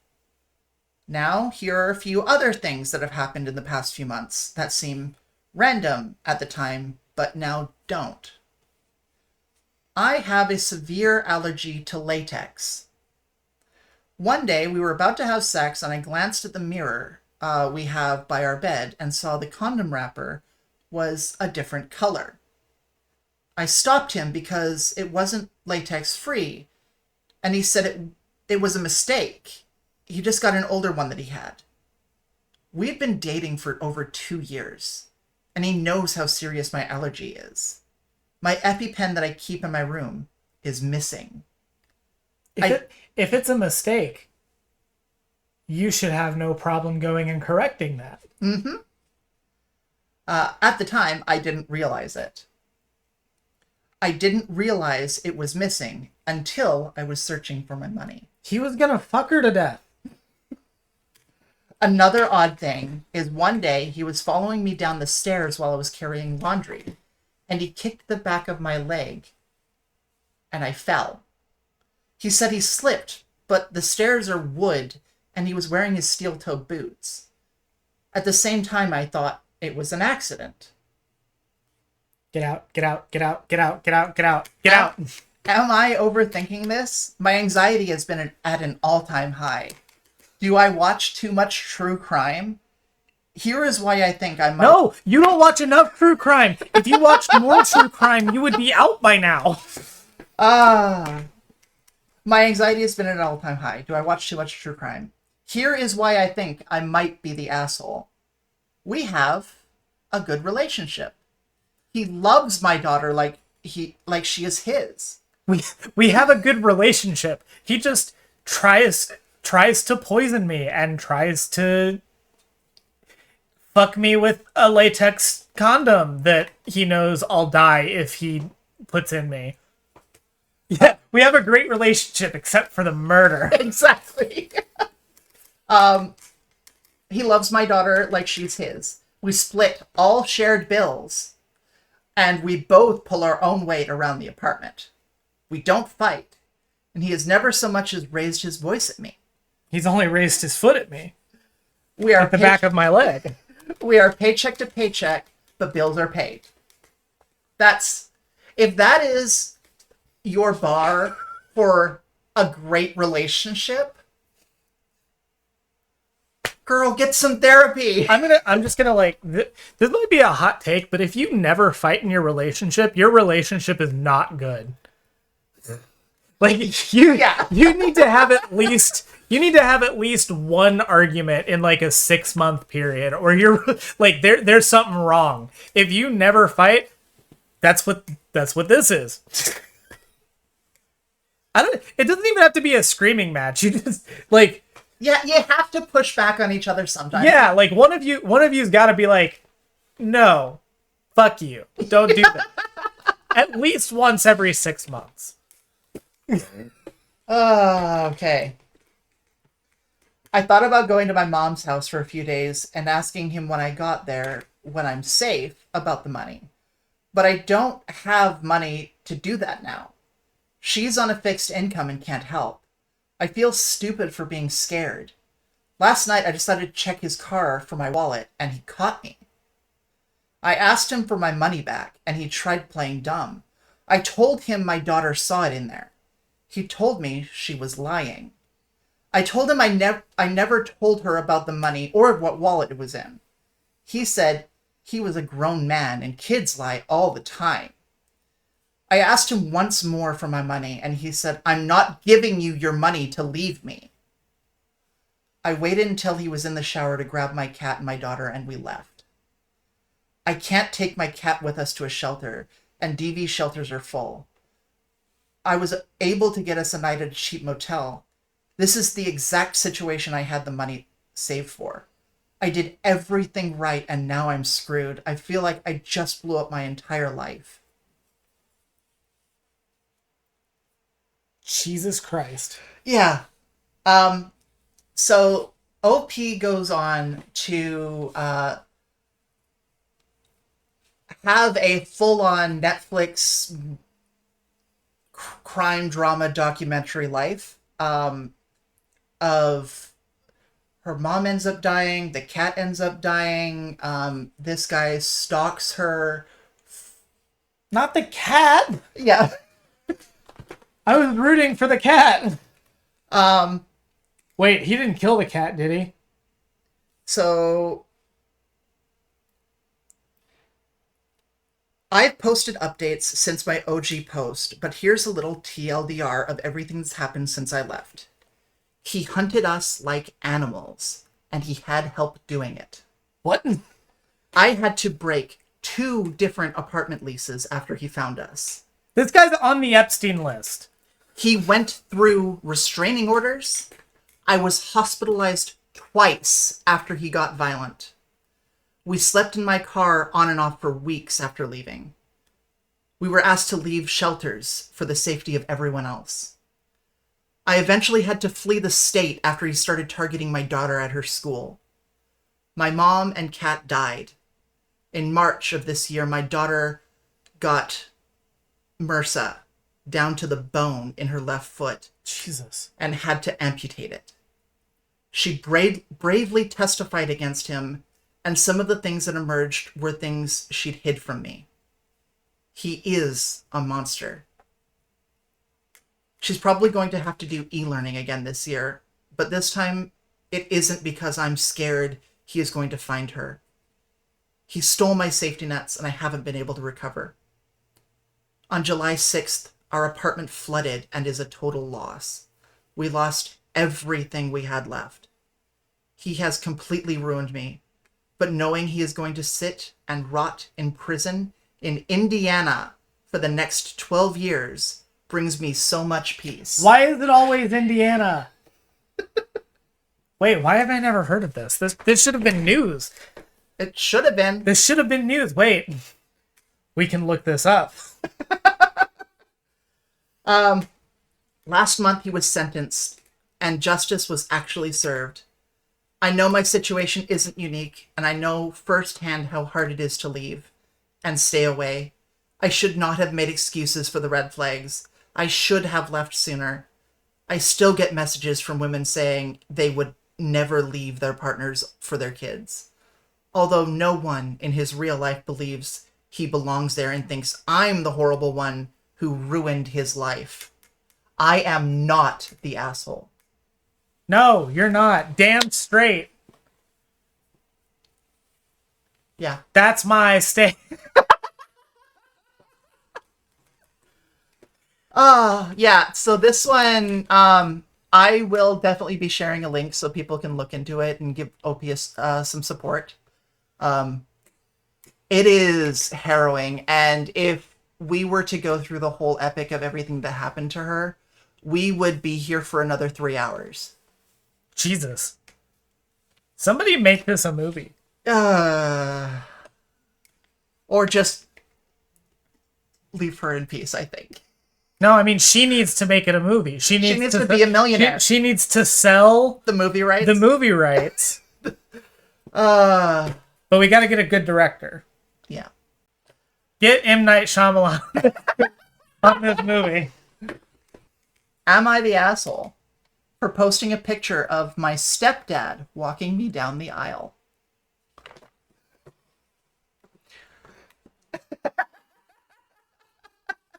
Now, here are a few other things that have happened in the past few months that seem random at the time, but now don't. I have a severe allergy to latex. One day, we were about to have sex, and I glanced at the mirror we have by our bed and saw the condom wrapper was a different color. I stopped him because it wasn't latex-free, and he said it was a mistake. He just got an older one that he had. We've been dating for over 2 years, and he knows how serious my allergy is. My EpiPen that I keep in my room is missing. If it's a mistake, you should have no problem going and correcting that. Mm-hmm. At the time, I didn't realize it. I didn't realize it was missing until I was searching for my money. He was gonna fuck her to death. Another odd thing is one day he was following me down the stairs while I was carrying laundry, and he kicked the back of my leg, and I fell. He said he slipped, but the stairs are wood, and he was wearing his steel-toed boots. At the same time, I thought it was an accident. Get out, get out, get out, get out, get out, get out, get out. Am I overthinking this? My anxiety has been at an all-time high. Do I watch too much true crime? Here is why I think I might... No, you don't watch enough true crime. If you watched more true crime, you would be out by now. My anxiety has been at an all-time high. Do I watch too much true crime? Here is why I think I might be the asshole. We have a good relationship. He loves my daughter like she is his. We have a good relationship. He just tries to poison me and tries to fuck me with a latex condom that he knows I'll die if he puts in me. Yeah, we have a great relationship except for the murder. Exactly. He loves my daughter like she's his. We split all shared bills, and we both pull our own weight around the apartment. We don't fight, and he has never so much as raised his voice at me. He's only raised his foot at me. We are At the back of my leg. We are paycheck to paycheck, but bills are paid. If that is your bar for a great relationship, girl, get some therapy. I'm just gonna like, this might be a hot take, but if you never fight in your relationship is not good. Like you need to have at least one argument in like a 6-month period, or you're like there's something wrong. If you never fight, that's what this is. It doesn't even have to be a screaming match. You just like, yeah, you have to push back on each other sometimes. yeah, like one of you's got to be like, no, fuck you, don't do that. At least once every 6 months. Okay. I thought about going to my mom's house for a few days and asking him when I got there, when I'm safe, about the money. But I don't have money to do that now. She's on a fixed income and can't help. I feel stupid for being scared. Last night I decided to check his car for my wallet and he caught me. I asked him for my money back and he tried playing dumb. I told him my daughter saw it in there. He told me she was lying. I told him I never told her about the money or what wallet it was in. He said he was a grown man and kids lie all the time. I asked him once more for my money and he said, I'm not giving you your money to leave me. I waited until he was in the shower to grab my cat and my daughter and we left. I can't take my cat with us to a shelter and DV shelters are full. I was able to get us a night at a cheap motel. This is the exact situation I had the money saved for. I did everything right and now I'm screwed. I feel like I just blew up my entire life. Jesus Christ. Yeah. So OP goes on to have a full-on Netflix crime drama documentary life of her mom ends up dying, the cat ends up dying, this guy stalks her. Not the cat. Yeah. I was rooting for the cat. Wait, he didn't kill the cat, did he? So I've posted updates since my OG post, but here's a little TLDR of everything that's happened since I left. He hunted us like animals, and he had help doing it. What? I had to break 2 different apartment leases after he found us. This guy's on the Epstein list. He went through restraining orders. I was hospitalized twice after he got violent. We slept in my car on and off for weeks after leaving. We were asked to leave shelters for the safety of everyone else. I eventually had to flee the state after he started targeting my daughter at her school. My mom and cat died. In March of this year, my daughter got MRSA down to the bone in her left foot. Jesus. And had to amputate it. She bravely testified against him, and some of the things that emerged were things she'd hid from me. He is a monster. She's probably going to have to do e-learning again this year, but this time it isn't because I'm scared he is going to find her. He stole my safety nets and I haven't been able to recover. On July 6th, our apartment flooded and is a total loss. We lost everything we had left. He has completely ruined me, but knowing he is going to sit and rot in prison in Indiana for the next 12 years brings me so much peace. Why is it always Indiana? Wait, why have I never heard of this? This should have been news. It should have been. This should have been news. Wait, we can look this up. Last month he was sentenced, and justice was actually served. I know my situation isn't unique, and I know firsthand how hard it is to leave and stay away. I should not have made excuses for the red flags. I should have left sooner. I still get messages from women saying they would never leave their partners for their kids. Although no one in his real life believes he belongs there and thinks I'm the horrible one who ruined his life. I am not the asshole. No, you're not. Damn straight. Yeah. That's my stay. Yeah. So this one, I will definitely be sharing a link so people can look into it and give Opius some support. It is harrowing, and if we were to go through the whole epic of everything that happened to her, we would be here for another 3 hours. Jesus. Somebody make this a movie. Or just leave her in peace, I think. No, I mean, she needs to make it a movie. She needs to be a millionaire. She needs to sell The movie rights? the movie rights. But we got to get a good director. Yeah. Get M. Night Shyamalan on this movie. Am I the asshole for posting a picture of my stepdad walking me down the aisle?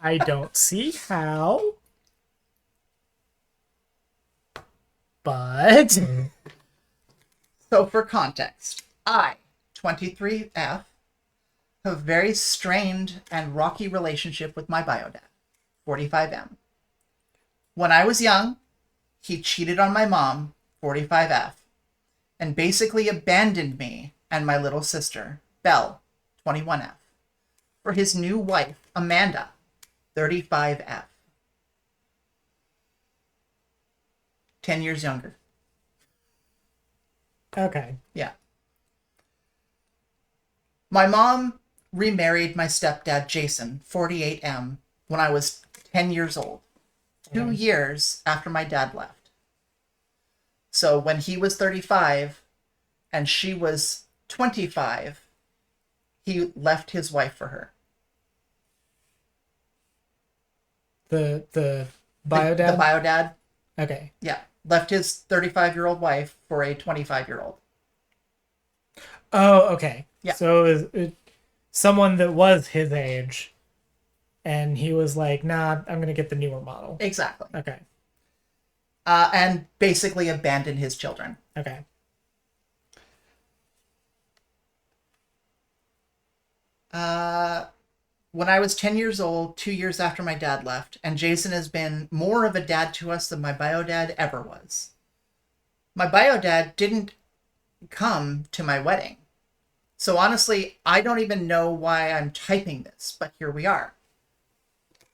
I don't see how. But So for context, I, 23F, have a very strained and rocky relationship with my bio dad, 45M. When I was young, he cheated on my mom, 45F, and basically abandoned me and my little sister, Belle, 21F, for his new wife, Amanda, 35F. 10 years younger. okay. Yeah. My mom remarried my stepdad, Jason, 48M, when I was 10 years old, 2 years after my dad left. So when he was 35 and she was 25, he left his wife for her. The bio dad? The bio dad, Okay. yeah. Left his 35-year-old wife for a 25-year-old. Oh, okay. Yeah. So it someone that was his age, and he was like, nah, I'm going to get the newer model. Exactly. Okay. And basically abandoned his children. Okay. When I was 10 years old, 2 years after my dad left, and Jason has been more of a dad to us than my bio dad ever was. My bio dad didn't come to my wedding. So honestly, I don't even know why I'm typing this, but here we are.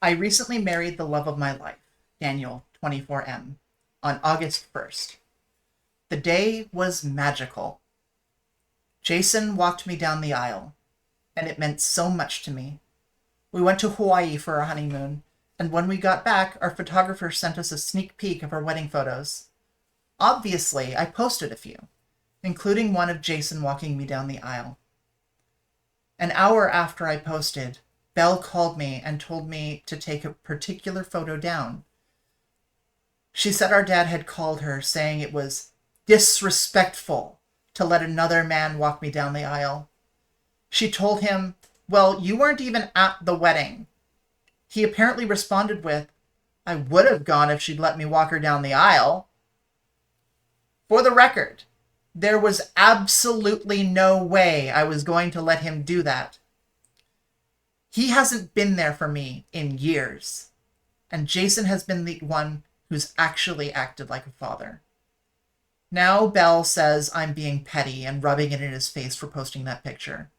I recently married the love of my life, Daniel, 24M, on August 1st. The day was magical. Jason walked me down the aisle, and it meant so much to me. We went to Hawaii for our honeymoon, and when we got back, our photographer sent us a sneak peek of our wedding photos. Obviously, I posted a few, including one of Jason walking me down the aisle. An hour after I posted, Belle called me and told me to take a particular photo down. She said our dad had called her saying it was disrespectful to let another man walk me down the aisle. She told him, well, you weren't even at the wedding. He apparently responded with, I would have gone if she'd let me walk her down the aisle. For the record, there was absolutely no way I was going to let him do that. He hasn't been there for me in years, and Jason has been the one who's actually acted like a father. Now Belle says I'm being petty and rubbing it in his face for posting that picture.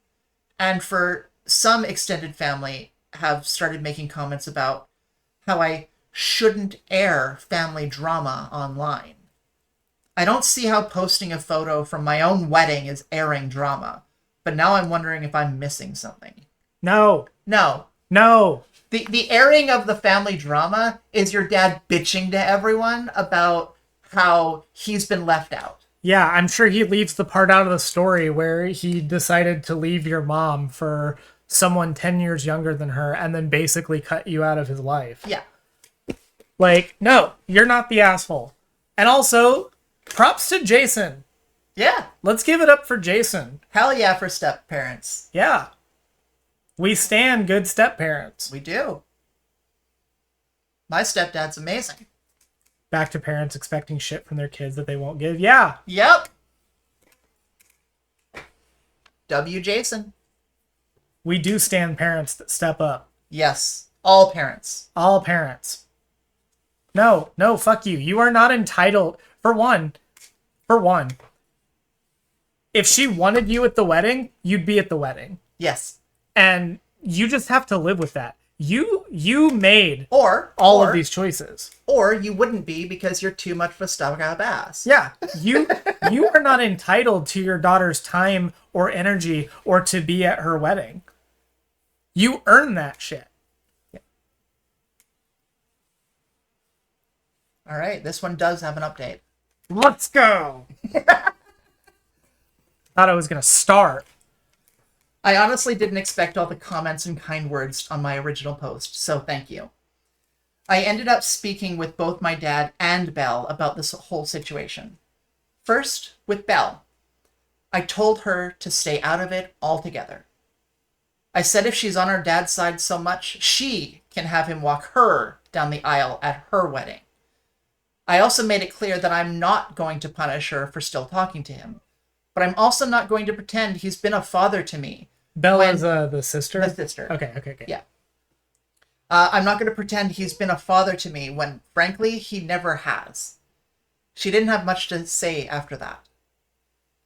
And for some extended family have started making comments about how I shouldn't air family drama online. I don't see how posting a photo from my own wedding is airing drama, but now I'm wondering if I'm missing something. No. No. No. The airing of the family drama is your dad bitching to everyone about how he's been left out. Yeah, I'm sure he leaves the part out of the story where he decided to leave your mom for someone 10 years younger than her and then basically cut you out of his life. Yeah. Like, no, you're not the asshole. And also, props to Jason. Yeah. Let's give it up for Jason. Hell yeah for step parents. Yeah. We stand good step parents. We do. My stepdad's amazing. Back to parents expecting shit from their kids that they won't give. Yeah. Yep. W. Jason. We do stand parents that step up. Yes. All parents. All parents. No, fuck you. You are not entitled. For one, if she wanted you at the wedding, you'd be at the wedding. Yes. And you just have to live with that. You made Or all of these choices. Or you wouldn't be because you're too much of a stuck-up ass. Yeah. You are not entitled to your daughter's time or energy or to be at her wedding. You earn that shit. All right, this one does have an update. Let's go. Thought I was going to start. I honestly didn't expect all the comments and kind words on my original post, so thank you. I ended up speaking with both my dad and Belle about this whole situation. First, with Belle. I told her to stay out of it altogether. I said if she's on her dad's side so much, she can have him walk her down the aisle at her wedding. I also made it clear that I'm not going to punish her for still talking to him. But I'm also not going to pretend he's been a father to me. Bella's the sister? The sister. Okay. Yeah. I'm not going to pretend he's been a father to me when, frankly, he never has. She didn't have much to say after that.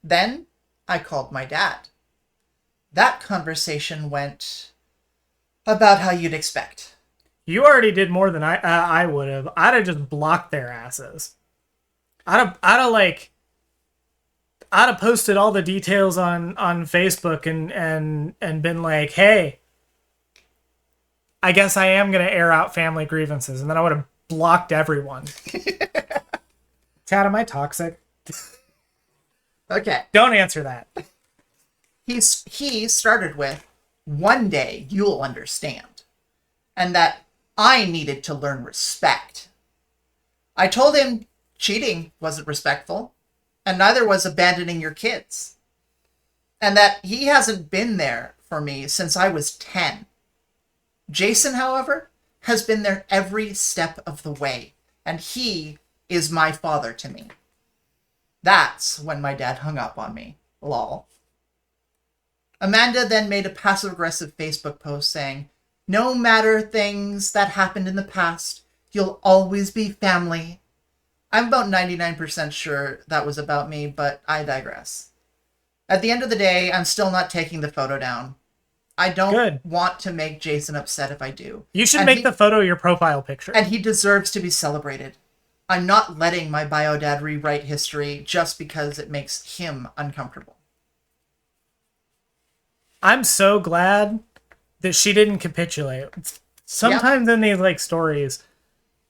Then I called my dad. That conversation went about how you'd expect. You already did more than I would have. I'd have just blocked their asses. I'd have posted all the details on Facebook and been like, hey, I guess I am going to air out family grievances. And then I would have blocked everyone. Chad, am I toxic? Okay. Don't answer that. He started with, one day you'll understand. And that I needed to learn respect. I told him cheating wasn't respectful. And neither was abandoning your kids. And that he hasn't been there for me since I was 10. Jason, however, has been there every step of the way. And he is my father to me. That's when my dad hung up on me. Lol. Amanda then made a passive-aggressive Facebook post saying, no matter things that happened in the past, you'll always be family. I'm about 99% sure that was about me, but I digress. At the end of the day, I'm still not taking the photo down. I don't want to make Jason upset if I do. You should make the photo your profile picture. And he deserves to be celebrated. I'm not letting my bio dad rewrite history just because it makes him uncomfortable. I'm so glad that she didn't capitulate. Sometimes in these stories,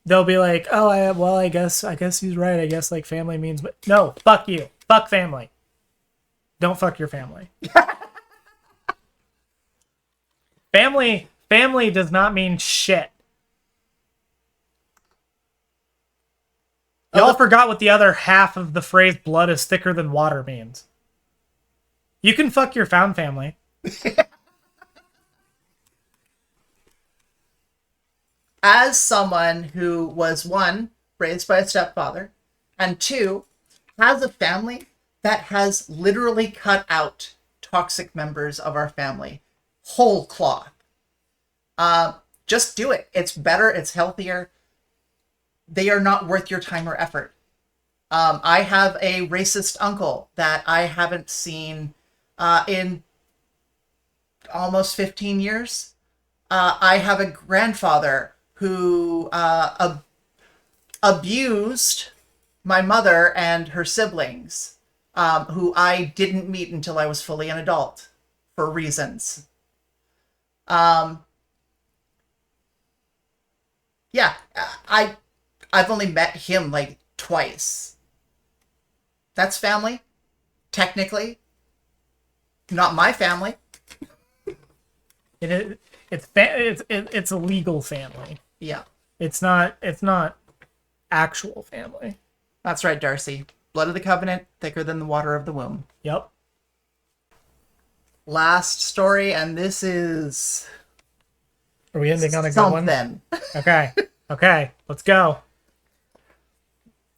they'll be like, oh, I guess he's right. I guess family means, but no, fuck you. Fuck family. Don't fuck your family. Family does not mean shit. Y'all forgot what the other half of the phrase blood is thicker than water means. You can fuck your found family. As someone who was, one, raised by a stepfather, and two, has a family that has literally cut out toxic members of our family, whole cloth. Just do it. It's better. It's healthier. They are not worth your time or effort. I have a racist uncle that I haven't seen in almost 15 years. I have a grandfather who abused my mother and her siblings, who I didn't meet until I was fully an adult for reasons. Yeah, I've only met him like twice. That's family, technically. Not my family. It is. It's a legal family. Yeah, It's not. It's not actual family. that's right, Darcy. Blood of the covenant, thicker than the water of the womb. Yep. Last story, and this is Are we ending on a good one? something. Okay. Okay. Let's go.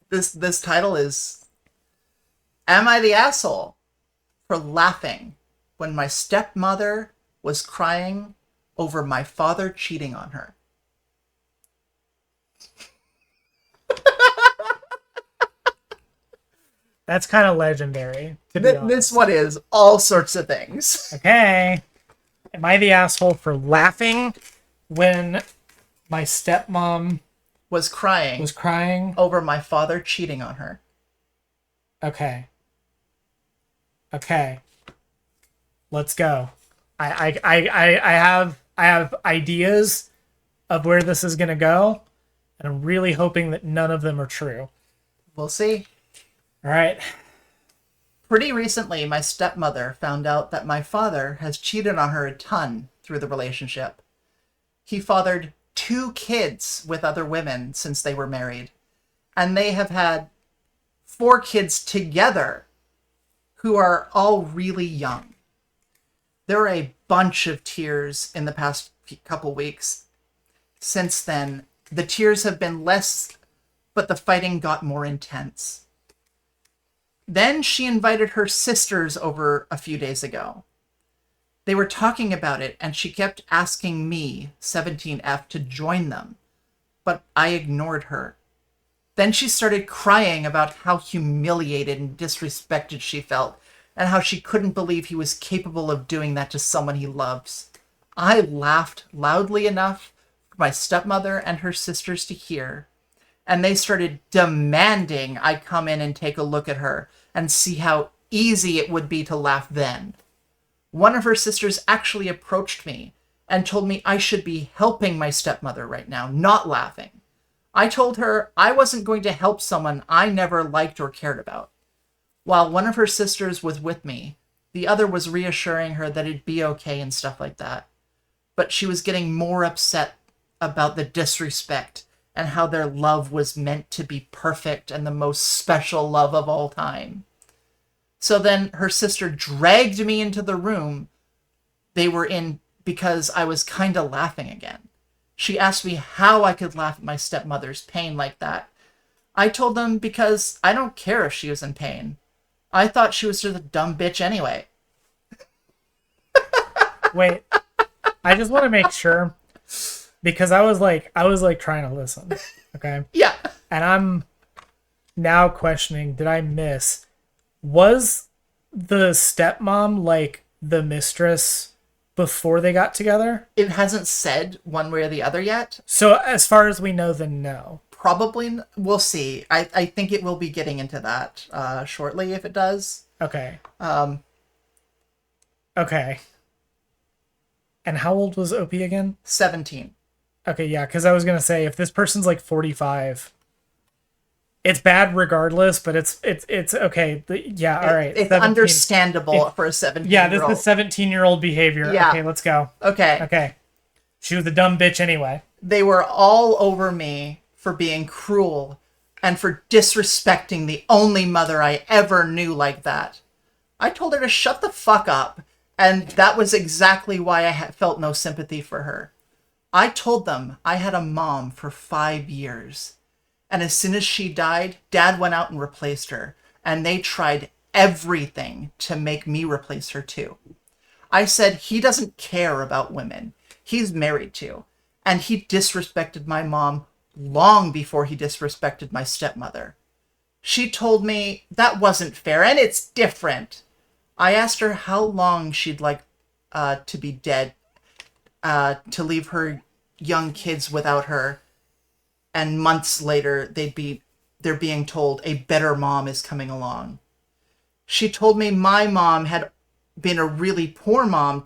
This title is Am I the Asshole for Laughing When My Stepmother Was Crying Over My Father Cheating on Her? That's kind of legendary. To be honest. This one is all sorts of things. Okay. Am I the asshole for laughing when my stepmom Was crying was crying? over my father cheating on her. Okay. Okay. Let's go. I have ideas of where this is gonna go, and I'm really hoping that none of them are true. We'll see. All right. Pretty recently, my stepmother found out that my father has cheated on her a ton through the relationship. He fathered 2 kids with other women since they were married, and they have had 4 kids together who are all really young. There are a bunch of tears in the past couple weeks. Since then, the tears have been less, but the fighting got more intense. Then she invited her sisters over a few days ago. They were talking about it, and she kept asking me, 17F, to join them, but I ignored her. Then she started crying about how humiliated and disrespected she felt, and how she couldn't believe he was capable of doing that to someone he loves. I laughed loudly enough for my stepmother and her sisters to hear, and they started demanding I come in and take a look at her and see how easy it would be to laugh then. One of her sisters actually approached me and told me I should be helping my stepmother right now, not laughing. I told her I wasn't going to help someone I never liked or cared about. While one of her sisters was with me, the other was reassuring her that it'd be okay and stuff like that. But she was getting more upset about the disrespect and how their love was meant to be perfect and the most special love of all time. So then her sister dragged me into the room they were in because I was kind of laughing again. She asked me how I could laugh at my stepmother's pain like that. I told them because I don't care if she was in pain. I thought she was just a dumb bitch anyway. Wait. I just want to make sure, because I was like trying to listen. Okay. Yeah. And I'm now questioning, did I miss? Was the stepmom like the mistress before they got together? It hasn't said one way or the other yet. So as far as we know, then no. Probably, we'll see. I think it will be getting into that shortly if it does. Okay. Okay. And how old was Opie again? 17. Okay, yeah, because I was going to say, if this person's like 45, it's bad regardless, but it's okay. Yeah, all right. It's 17. understandable for a 17-year-old. Yeah, this is 17-year-old behavior. Yeah. Okay, let's go. Okay. Okay. She was a dumb bitch anyway. They were all over me for being cruel and for disrespecting the only mother I ever knew like that. I told her to shut the fuck up, and that was exactly why I felt no sympathy for her. I told them I had a mom for 5 years, and as soon as she died, Dad went out and replaced her, and they tried everything to make me replace her too. I said he doesn't care about women he's married to, and he disrespected my mom long before he disrespected my stepmother. She told me that wasn't fair, and it's different. I asked her how long she'd like to be dead, to leave her young kids without her, and months later they're being told a better mom is coming along. She told me my mom had been a really poor mom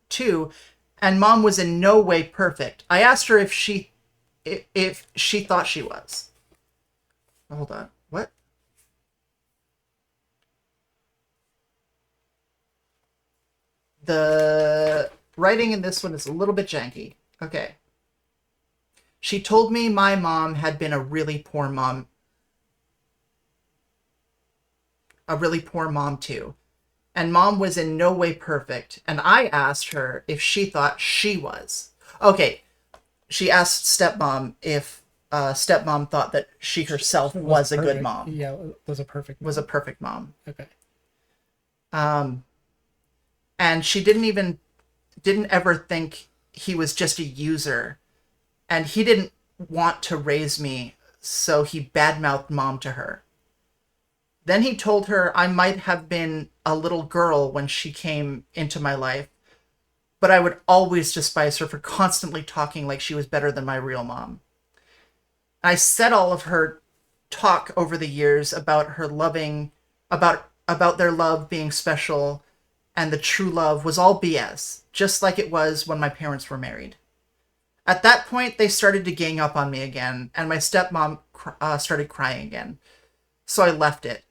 too, and Mom was in no way perfect. I asked her if she thought she was. Hold on. What? The writing in this one is a little bit janky. Okay. She told me my mom had been a really poor mom. A really poor mom too. And Mom was in no way perfect. And I asked her if she thought she was. Okay. She asked stepmom if stepmom thought that she herself was a good mom. Yeah, was a perfect mom. Was a perfect mom. Okay. And she didn't ever think he was just a user. And he didn't want to raise me, so he badmouthed Mom to her. Then he told her I might have been a little girl when she came into my life, but I would always despise her for constantly talking like she was better than my real mom. I said all of her talk over the years about her loving, about their love being special, and the true love was all BS, just like it was when my parents were married. At that point, they started to gang up on me again, and my stepmom started crying again. So I left it.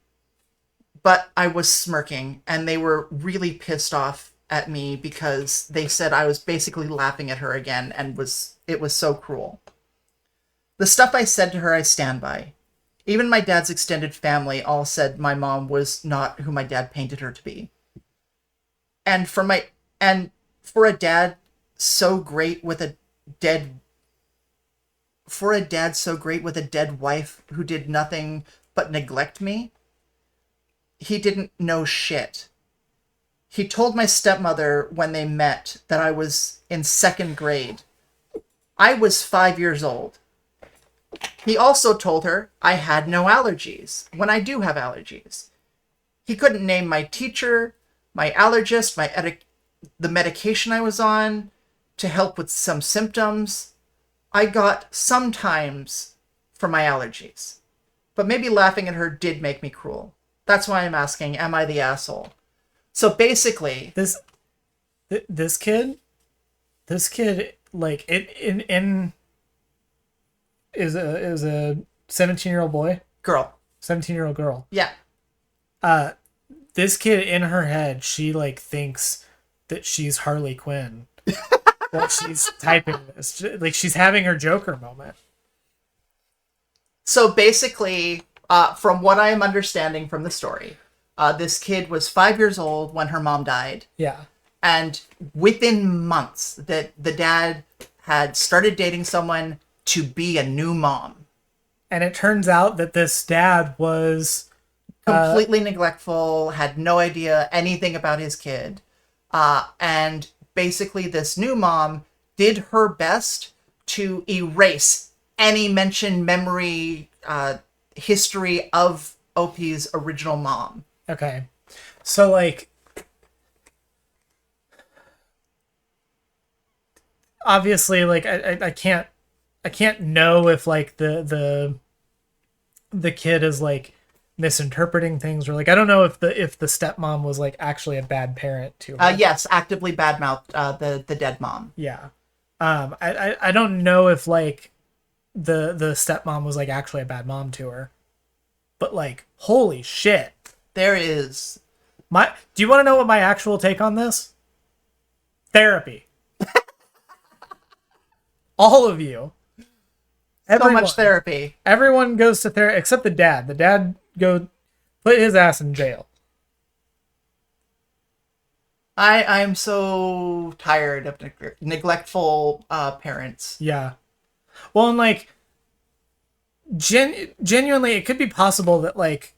But I was smirking, and they were really pissed off at me because they said I was basically laughing at her again, and it was so cruel. The stuff I said to her, I stand by. Even my dad's extended family all said my mom was not who my dad painted her to be. And for a dad so great with a dead wife who did nothing but neglect me, he didn't know shit. He told my stepmother when they met that I was in 2nd grade. I was 5 years old. He also told her I had no allergies, when I do have allergies. He couldn't name my teacher, my allergist, the medication I was on to help with some symptoms. I got sometimes for my allergies. But maybe laughing at her did make me cruel. That's why I'm asking, am I the asshole? So basically, this kid, like is a 17-year-old boy, girl. 17-year-old girl. Yeah. This kid in her head, she like thinks that she's Harley Quinn. While she's typing this, like she's having her Joker moment. So basically, from what I am understanding from the story, this kid was 5 years old when her mom died. Yeah. And within months, that the dad had started dating someone to be a new mom. And it turns out that this dad was completely neglectful, had no idea anything about his kid. And basically this new mom did her best to erase any mention, memory, history of OP's original mom. Okay. So like obviously like I can't know if like the kid is like misinterpreting things, or like I don't know if the stepmom was like actually a bad parent to her. Yes, actively badmouthed the dead mom. Yeah. I don't know if like the stepmom was like actually a bad mom to her. But like holy shit. There is do you want to know what my actual take on this? Therapy. All of you. So much therapy. Everyone goes to therapy except the dad. The dad put his ass in jail. I'm so tired of neglectful parents. Yeah. Well, and like genuinely, it could be possible that like,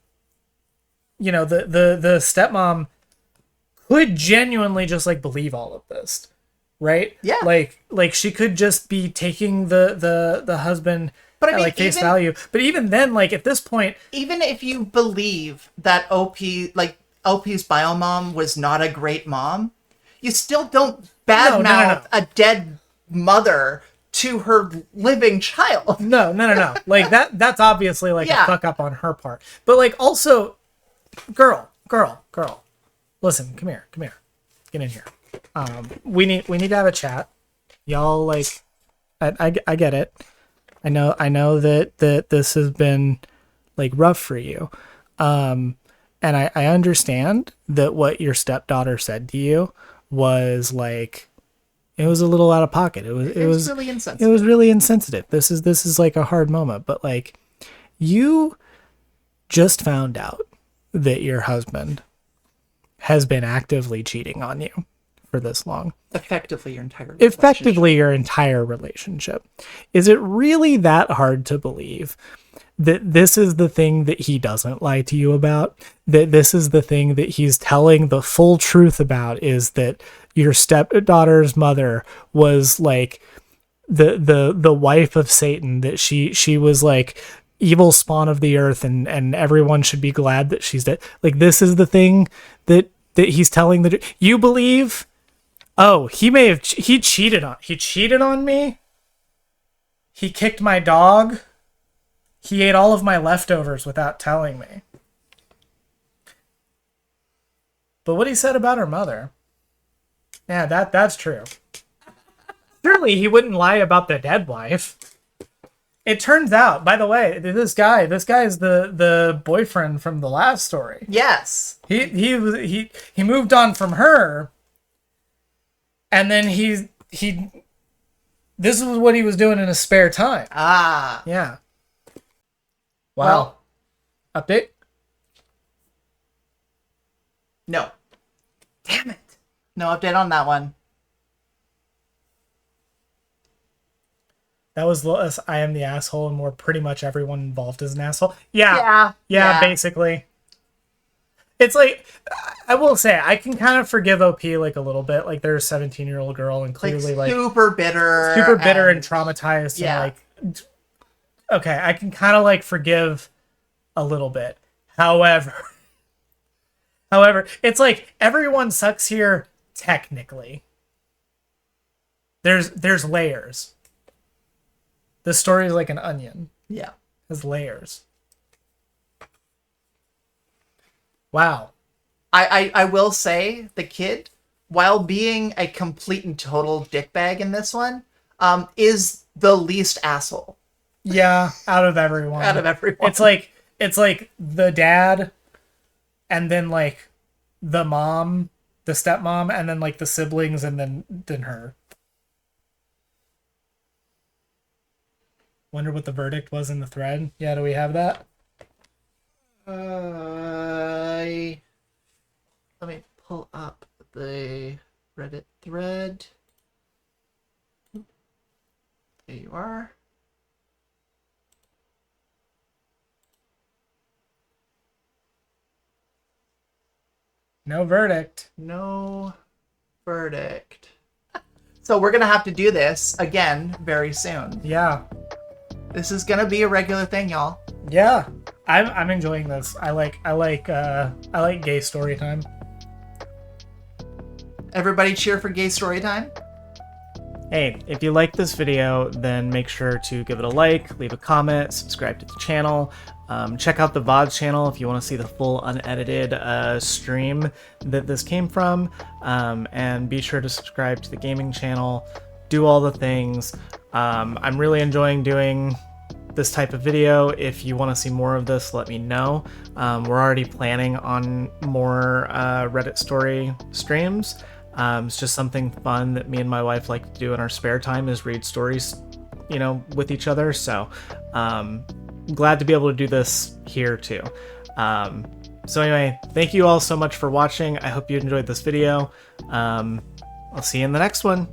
you know, the stepmom could genuinely just like believe all of this, right? Yeah. Like she could just be taking the husband but I mean, at like face value. But even then, like at this point, even if you believe that OP's bio mom was not a great mom, you still don't badmouth a dead mother to her living child. No. Like that's obviously like a fuck up on her part. But like also, girl. Listen, come here. Get in here. We need to have a chat. Y'all, like, I get it. I know that this has been like rough for you. And I understand that what your stepdaughter said to you was like, it was a little out of pocket. It was really insensitive. It was really insensitive. This is like a hard moment, but like, you just found out that your husband has been actively cheating on you for this long. Effectively your entire relationship. Is it really that hard to believe that this is the thing that he doesn't lie to you about? That this is the thing that he's telling the full truth about, is that your stepdaughter's mother was like the wife of Satan, that she was like evil spawn of the earth, and everyone should be glad that she's dead. Like, this is the thing that he's telling you believe? Oh, he cheated on me. He kicked my dog. He ate all of my leftovers without telling me. But what he said about her mother, yeah, that's true. Surely he wouldn't lie about the dead wife. It turns out, by the way, this guy is the boyfriend from the last story. Yes. He moved on from her, and then this was what he was doing in his spare time. Ah. Yeah. Wow. Well, update? No. Damn it. No update on that one. That was less I am the asshole, and more pretty much everyone involved is an asshole. Yeah, basically. It's like, I will say, I can kind of forgive OP like a little bit. Like, they're a 17-year-old girl, and clearly like super bitter and traumatized. Yeah. And, like, okay, I can kind of like forgive a little bit. However, it's like everyone sucks here technically. There's layers. This story is like an onion. Yeah. It has layers. Wow. I will say, the kid, while being a complete and total dickbag in this one, is the least asshole. Yeah, out of everyone. It's like the dad, and then like the mom, the stepmom, and then like the siblings, and then her. Wonder what the verdict was in the thread. Yeah, do we have that? Let me pull up the Reddit thread. There you are. No verdict. No verdict. So we're gonna have to do this again very soon. Yeah. This is gonna be a regular thing, y'all. Yeah. I'm enjoying this. I like gay story time. Everybody cheer for gay story time. Hey, if you like this video, then make sure to give it a like, leave a comment, subscribe to the channel. Check out the VOD channel if you want to see the full unedited stream that this came from. And be sure to subscribe to the gaming channel. Do all the things. I'm really enjoying doing this type of video. If you want to see more of this, let me know. We're already planning on more Reddit story streams. It's just something fun that me and my wife like to do in our spare time, is read stories, with each other. So glad to be able to do this here too. So anyway, thank you all so much for watching. I hope you enjoyed this video. I'll see you in the next one.